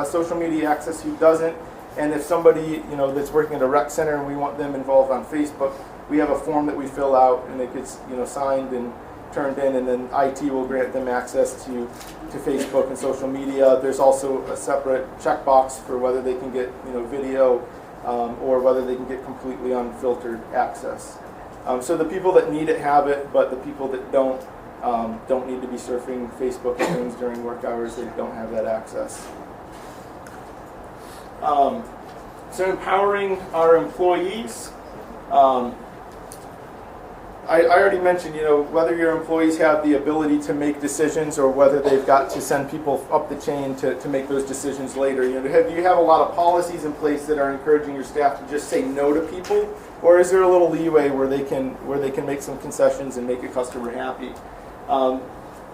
social media access, who doesn't. And if somebody, that's working at a rec center and we want them involved on Facebook, we have a form that we fill out and it gets, signed and turned in, and then IT will grant them access to Facebook and social media. There's also a separate checkbox for whether they can get, video or whether they can get completely unfiltered access. So the people that need it have it, but the people that don't need to be surfing Facebook and things during work hours. They don't have that access. So empowering our employees. I already mentioned, whether your employees have the ability to make decisions or whether they've got to send people up the chain to make those decisions later. Do you have a lot of policies in place that are encouraging your staff to just say no to people, or is there a little leeway where they can make some concessions and make a customer happy?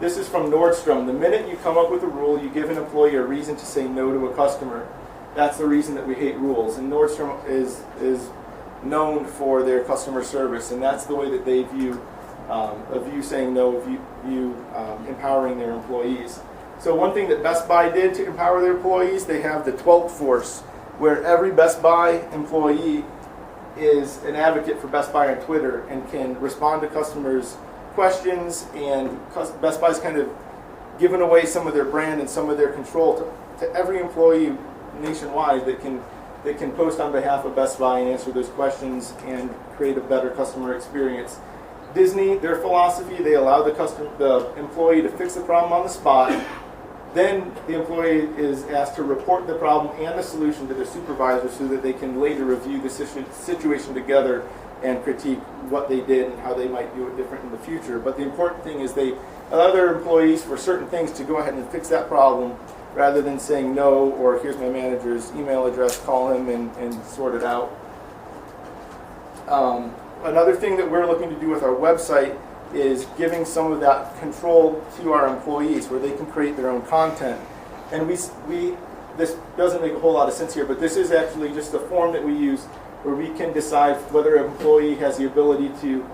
This is from Nordstrom. The minute you come up with a rule, you give an employee a reason to say no to a customer. That's the reason that we hate rules. And Nordstrom is known for their customer service, and that's the way that they view saying no, empowering their employees. So one thing that Best Buy did to empower their employees, they have the 12th Force, where every Best Buy employee is an advocate for Best Buy on Twitter and can respond to customers' questions, and Best Buy's kind of given away some of their brand and some of their control to every employee nationwide that can post on behalf of Best Buy and answer those questions and create a better customer experience. Disney, their philosophy, they allow the employee to fix the problem on the spot. Then the employee is asked to report the problem and the solution to their supervisor so that they can later review the situation together and critique what they did and how they might do it different in the future. But the important thing is they allow their employees for certain things to go ahead and fix that problem, rather than saying no, or here's my manager's email address, call him and sort it out. Another thing that we're looking to do with our website is giving some of that control to our employees where they can create their own content. And this doesn't make a whole lot of sense here, but this is actually just a form that we use where we can decide whether an employee has the ability to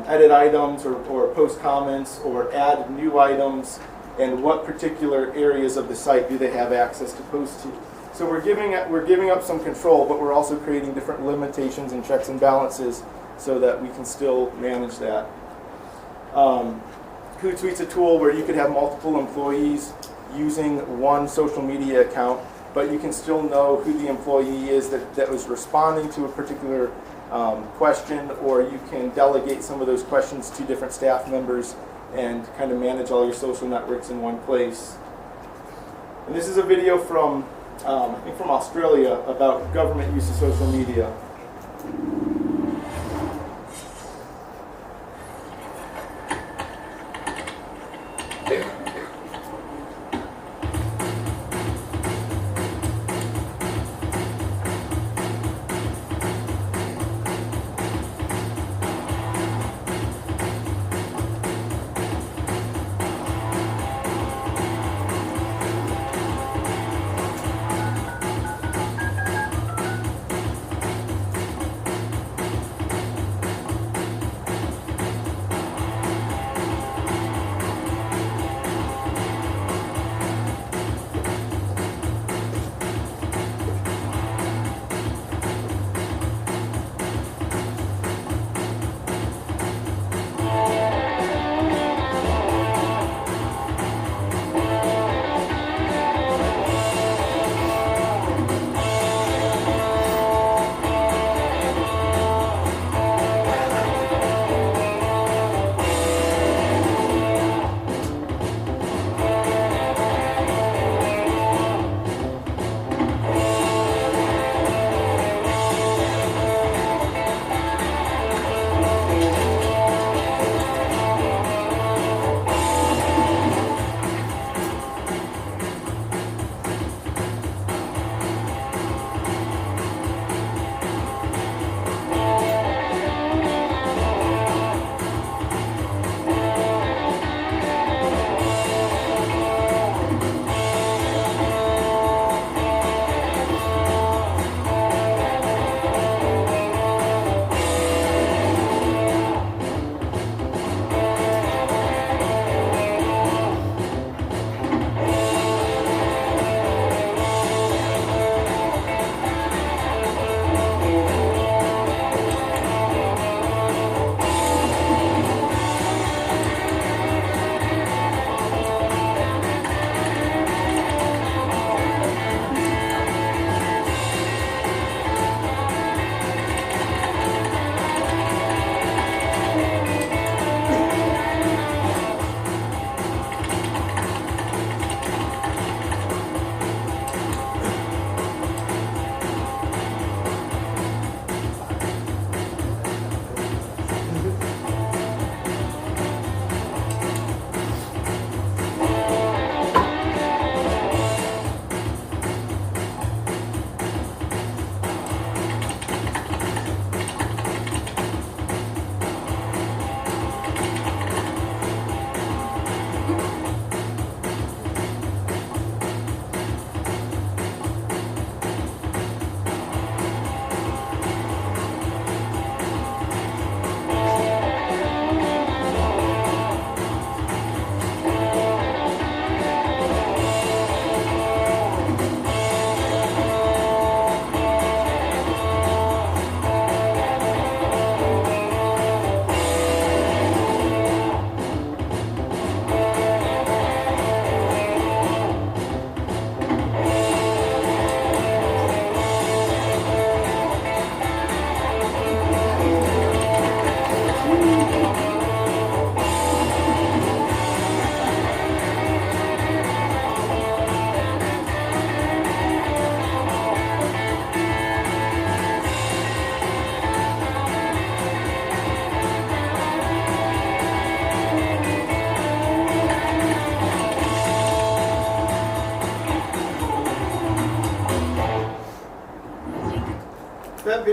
edit items or post comments or add new items, and what particular areas of the site do they have access to post to. So we're giving up some control, but we're also creating different limitations and checks and balances so that we can still manage that. Hootsuite's a tool where you could have multiple employees using one social media account, but you can still know who the employee is that was responding to a particular question, or you can delegate some of those questions to different staff members and kind of manage all your social networks in one place. And this is a video from, I think from Australia, about government use of social media.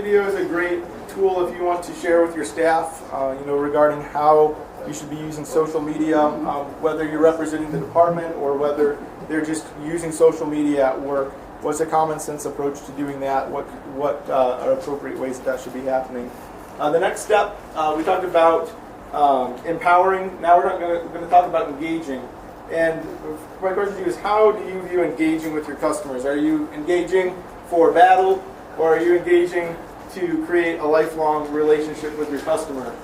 video is a great tool if you want to share with your staff, regarding how you should be using social media, whether you're representing the department or whether they're just using social media at work. What's a common sense approach to doing that? What are appropriate ways that should be happening? The next step, we talked about empowering. Now we're going to talk about engaging. And my question to you is, how do you view engaging with your customers? Are you engaging for battle, or are you engaging to create a lifelong relationship with your customer?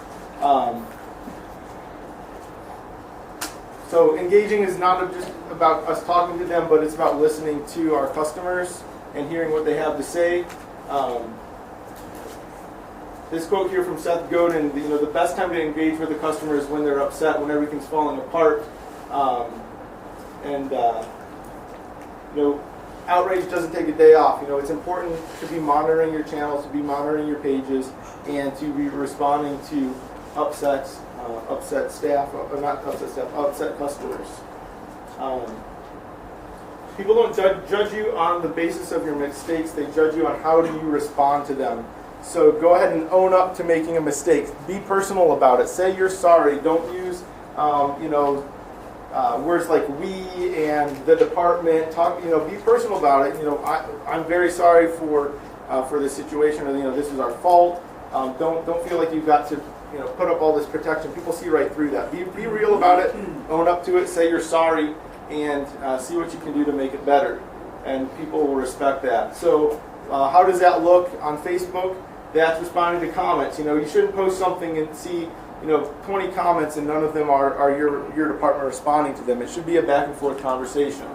So engaging is not just about us talking to them, but it's about listening to our customers and hearing what they have to say. This quote here from Seth Godin, the best time to engage with the customer is when they're upset, when everything's falling apart. Outrage doesn't take a day off. It's important to be monitoring your channels, to be monitoring your pages, and to be responding to upset customers. People don't judge you on the basis of your mistakes. They judge you on how do you respond to them. So go ahead and own up to making a mistake. Be personal about it. Say you're sorry. Don't use words like we and the department. Be personal about it. I'm very sorry for this situation, or this is our fault. Don't feel like you've got to put up all this protection. People see right through that. Be real about it. Own up to it. Say you're sorry, and see what you can do to make it better. And people will respect that. So how does that look on Facebook? That's responding to comments. You shouldn't post something and see 20 comments and none of them are your department responding to them. It should be a back and forth conversation.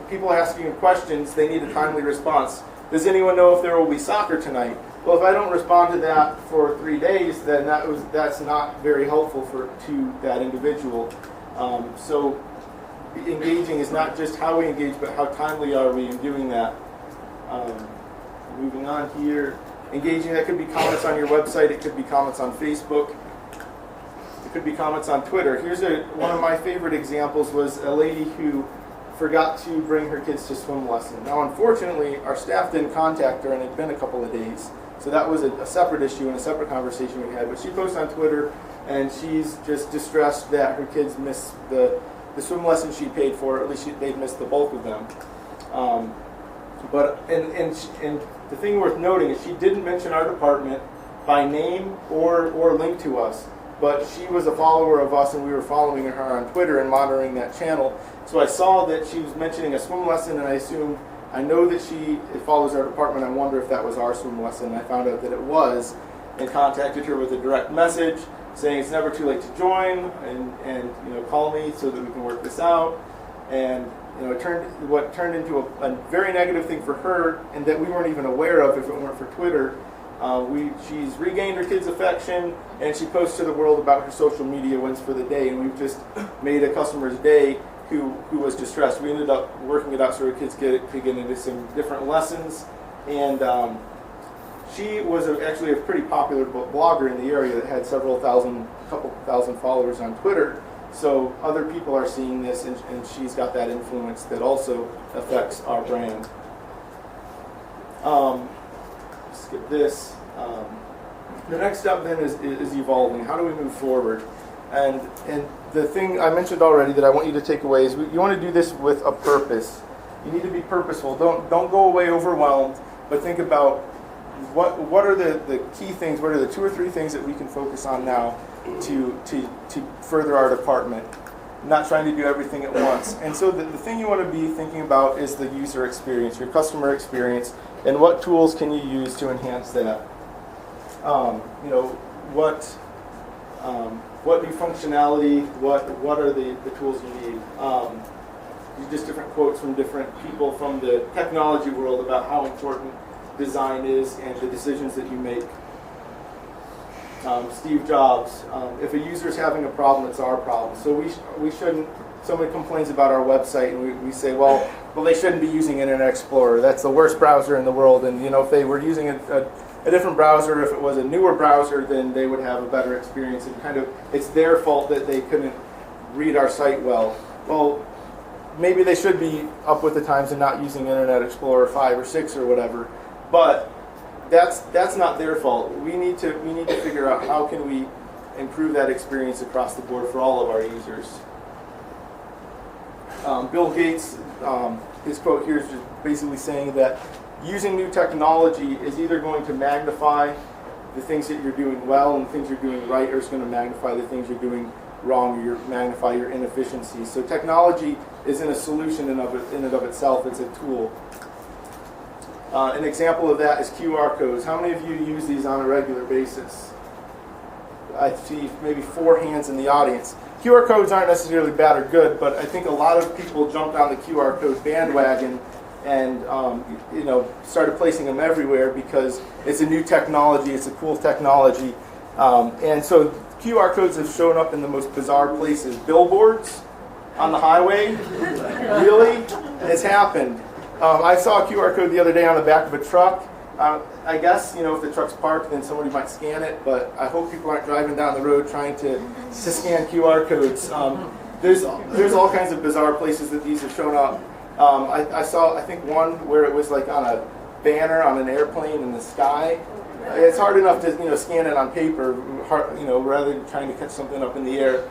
People asking you questions, they need a timely response. Does anyone know if there will be soccer tonight? Well, if I don't respond to that for 3 days, then that's not very helpful to that individual. So engaging is not just how we engage, but how timely are we in doing that. Moving on here. Engaging, that could be comments on your website, it could be comments on Facebook, it could be comments on Twitter. Here's one of my favorite examples was a lady who forgot to bring her kids to swim lesson. Now unfortunately, our staff didn't contact her and it had been a couple of days. So that was a separate issue and a separate conversation we had. But she posted on Twitter and she's just distressed that her kids missed the swim lesson she paid for, or at least they'd missed the bulk of them. And the thing worth noting is she didn't mention our department by name or link to us, but she was a follower of us and we were following her on Twitter and monitoring that channel. So I saw that she was mentioning a swim lesson and I know that she follows our department. I wonder if that was our swim lesson. I found out that it was and contacted her with a direct message saying it's never too late to join and call me so that we can work this out. And it turned into a very negative thing for her, and that we weren't even aware of if it weren't for Twitter. She's regained her kids' affection, and she posts to the world about her social media wins for the day, and we've just made a customer's day who was distressed. We ended up working it out so her kids could get into some different lessons, and she was actually a pretty popular blogger in the area that had couple thousand followers on Twitter. So other people are seeing this, and she's got that influence that also affects our brand. Skip this. The next step then is evolving. How do we move forward? And the thing I mentioned already that I want you to take away is you want to do this with a purpose. You need to be purposeful. Don't go away overwhelmed, but think about what are the key things, what are the 2 or 3 things that we can focus on now to further our department, not trying to do everything at once. And so the thing you want to be thinking about is the user experience, your customer experience, and what tools can you use to enhance that. What new functionality, what are the tools you need. Just different quotes from different people from the technology world about how important design is and the decisions that you make. Steve Jobs, if a user's having a problem, it's our problem. So we shouldn't, somebody complains about our website and we say, well, they shouldn't be using Internet Explorer. That's the worst browser in the world. And if they were using a different browser, if it was a newer browser, then they would have a better experience. And it's their fault that they couldn't read our site well. Well, maybe they should be up with the times and not using Internet Explorer 5 or 6 or whatever. But that's not their fault. We need to figure out how can we improve that experience across the board for all of our users. Bill Gates, his quote here is just basically saying that using new technology is either going to magnify the things that you're doing well and the things you're doing right, or it's going to magnify the things you're doing wrong, or magnify your inefficiencies. So technology isn't a solution in and of itself, it's a tool. An example of that is QR codes. How many of you use these on a regular basis? I see maybe 4 hands in the audience. QR codes aren't necessarily bad or good, but I think a lot of people jumped on the QR code bandwagon and started placing them everywhere because it's a new technology, it's a cool technology. And so QR codes have shown up in the most bizarre places. Billboards on the highway? Really? It's happened. I saw a QR code the other day on the back of a truck. I guess, if the truck's parked, then somebody might scan it, but I hope people aren't driving down the road trying to scan QR codes. There's all kinds of bizarre places that these have shown up. I saw, I think, one where it was like on a banner on an airplane in the sky. It's hard enough to scan it on paper, rather than trying to catch something up in the air.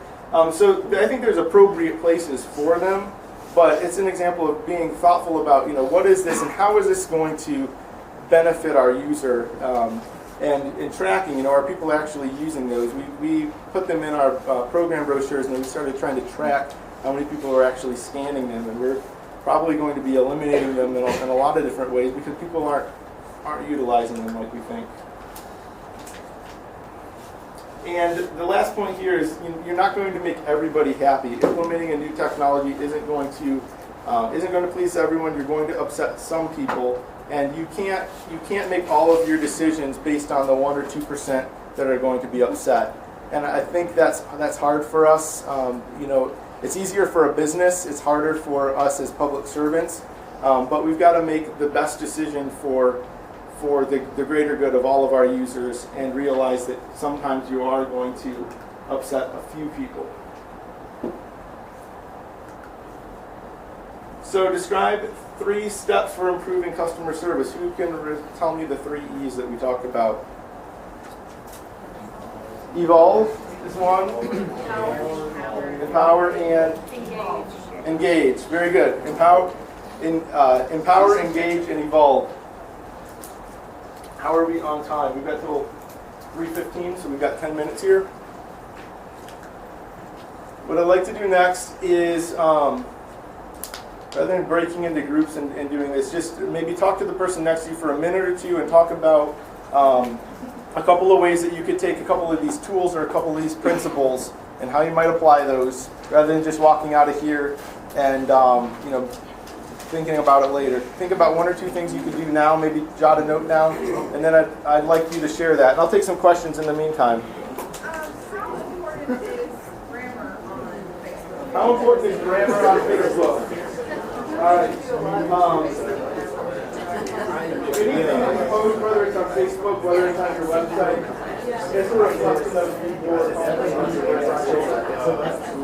So I think there's appropriate places for them, but it's an example of being thoughtful about what is this and how is this going to benefit our user, and in tracking, are people actually using those? We put them in our program brochures, and we started trying to track how many people are actually scanning them, and we're probably going to be eliminating them in a lot of different ways because people aren't utilizing them like we think. And the last point here is you're not going to make everybody happy. Implementing a new technology isn't going to please everyone. You're going to upset some people, and you can't make all of your decisions based on the 1 or 2% that are going to be upset. And I think that's hard for us. It's easier for a business. It's harder for us as public servants. But we've got to make the best decision for the greater good of all of our users and realize that sometimes you are going to upset a few people. So describe 3 steps for improving customer service. Who can tell me the 3 E's that we talked about? Evolve is one. Empower and engage. Very good. Empower, engage, and evolve. How are we on time? We've got till 3:15, so we've got 10 minutes here. What I'd like to do next is, rather than breaking into groups and doing this, just maybe talk to the person next to you for a minute or two and talk about a couple of ways that you could take a couple of these tools or a couple of these principles and how you might apply those, rather than just walking out of here and thinking about it later. Think about 1 or 2 things you could do now, maybe jot a note down, and then I'd like you to share that. And I'll take some questions in the meantime. How important is grammar on Facebook? How important is grammar on Facebook? All right. Anything that you post, whether it's on Facebook, whether it's on your website, it's a reflection of your company on your website.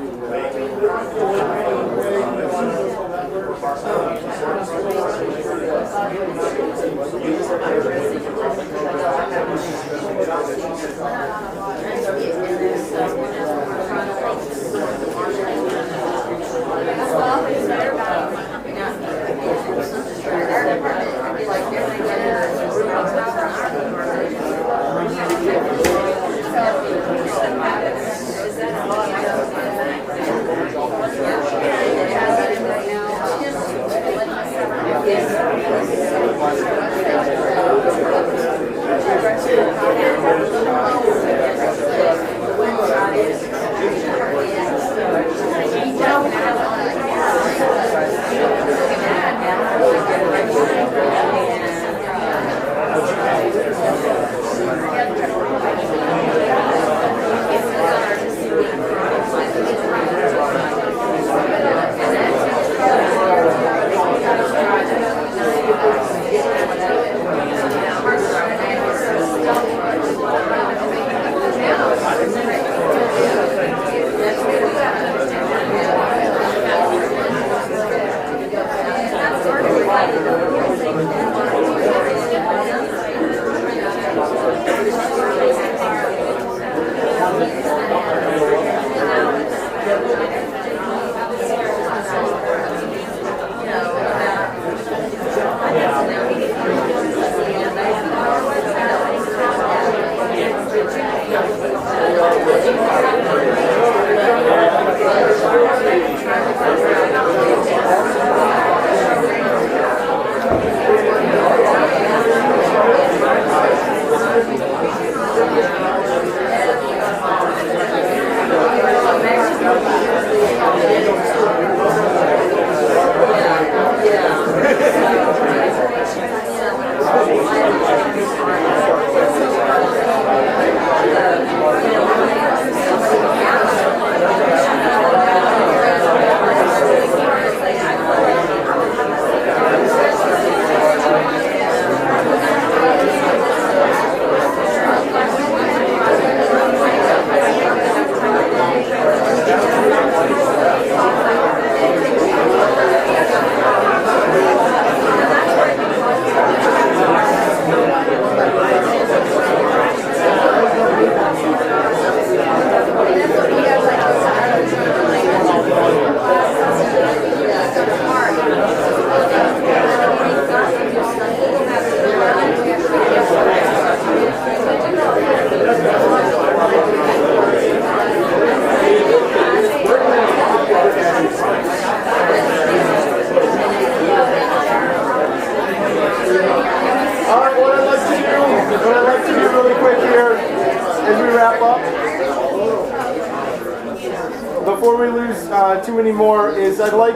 Before we lose too many more, is I'd like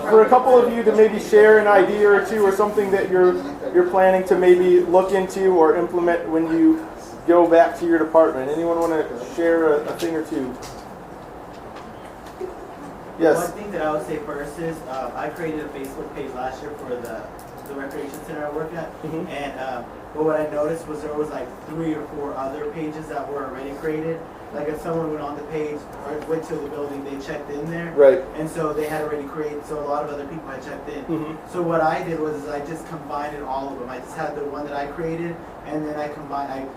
for a couple of you to maybe share an idea or two or something that you're planning to maybe look into or implement when you go back to your department. Anyone want to share a thing or two? Yes. One thing that I would say first is I created a Facebook page last year for the recreation center I work at, and but what I noticed was there was like 3 or 4 other pages that were already created. Like if someone went on the page or went to the building, they checked in there. Right. And so they had already created, so a lot of other people had checked in. So what I did was I just combined all of them. I just had the one that I created, and then I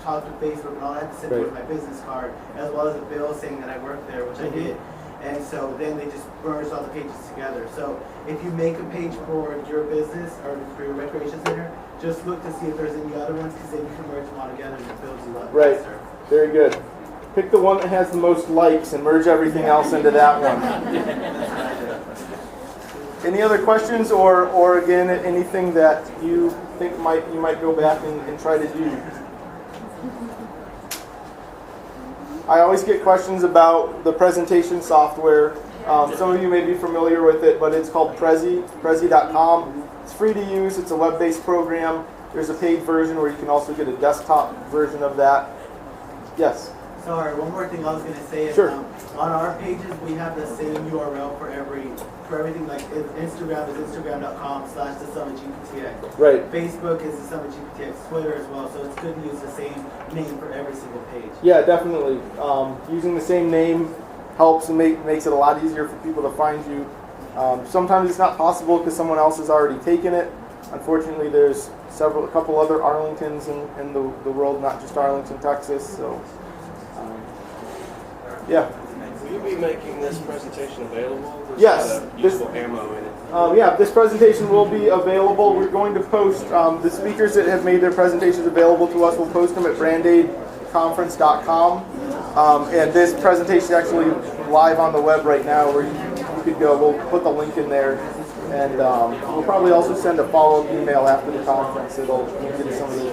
talked to Facebook, and all I had to send was my business card, as well as a bill saying that I worked there, which I did. And so then they just merged all the pages together. So if you make a page for your business or for your recreation center, just look to see if there's any other ones, because then you can merge them all together and it builds you up faster. Very good. Pick the one that has the most likes and merge everything else into that one. Any other questions, or again, anything that you think you might go back and try to do? I always get questions about the presentation software. Some of you may be familiar with it, but it's called Prezi, Prezi.com. It's free to use. It's a web-based program. There's a paid version where you can also get a desktop version of that. Yes? Sorry, one more thing I was going to say is on our pages we have the same URL for everything. Like Instagram is instagram.com/thesummitgptx. Right. Facebook is the Summit GPTX. Twitter as well. So it's good to use the same name for every single page. Yeah, definitely. Using the same name helps and makes it a lot easier for people to find you. Sometimes it's not possible because someone else has already taken it. Unfortunately, there's a couple other Arlingtons in the world, not just Arlington, Texas. So, yeah. Will you be making this presentation available? Yes. Useful ammo in it. Yeah, this presentation will be available. We're going to post the speakers that have made their presentations available to us. We'll post them at BrandAidConference.com. And this presentation is actually live on the web right now, where you could go. We'll put the link in there. And we'll probably also send a follow-up email after the conference. It'll get some of the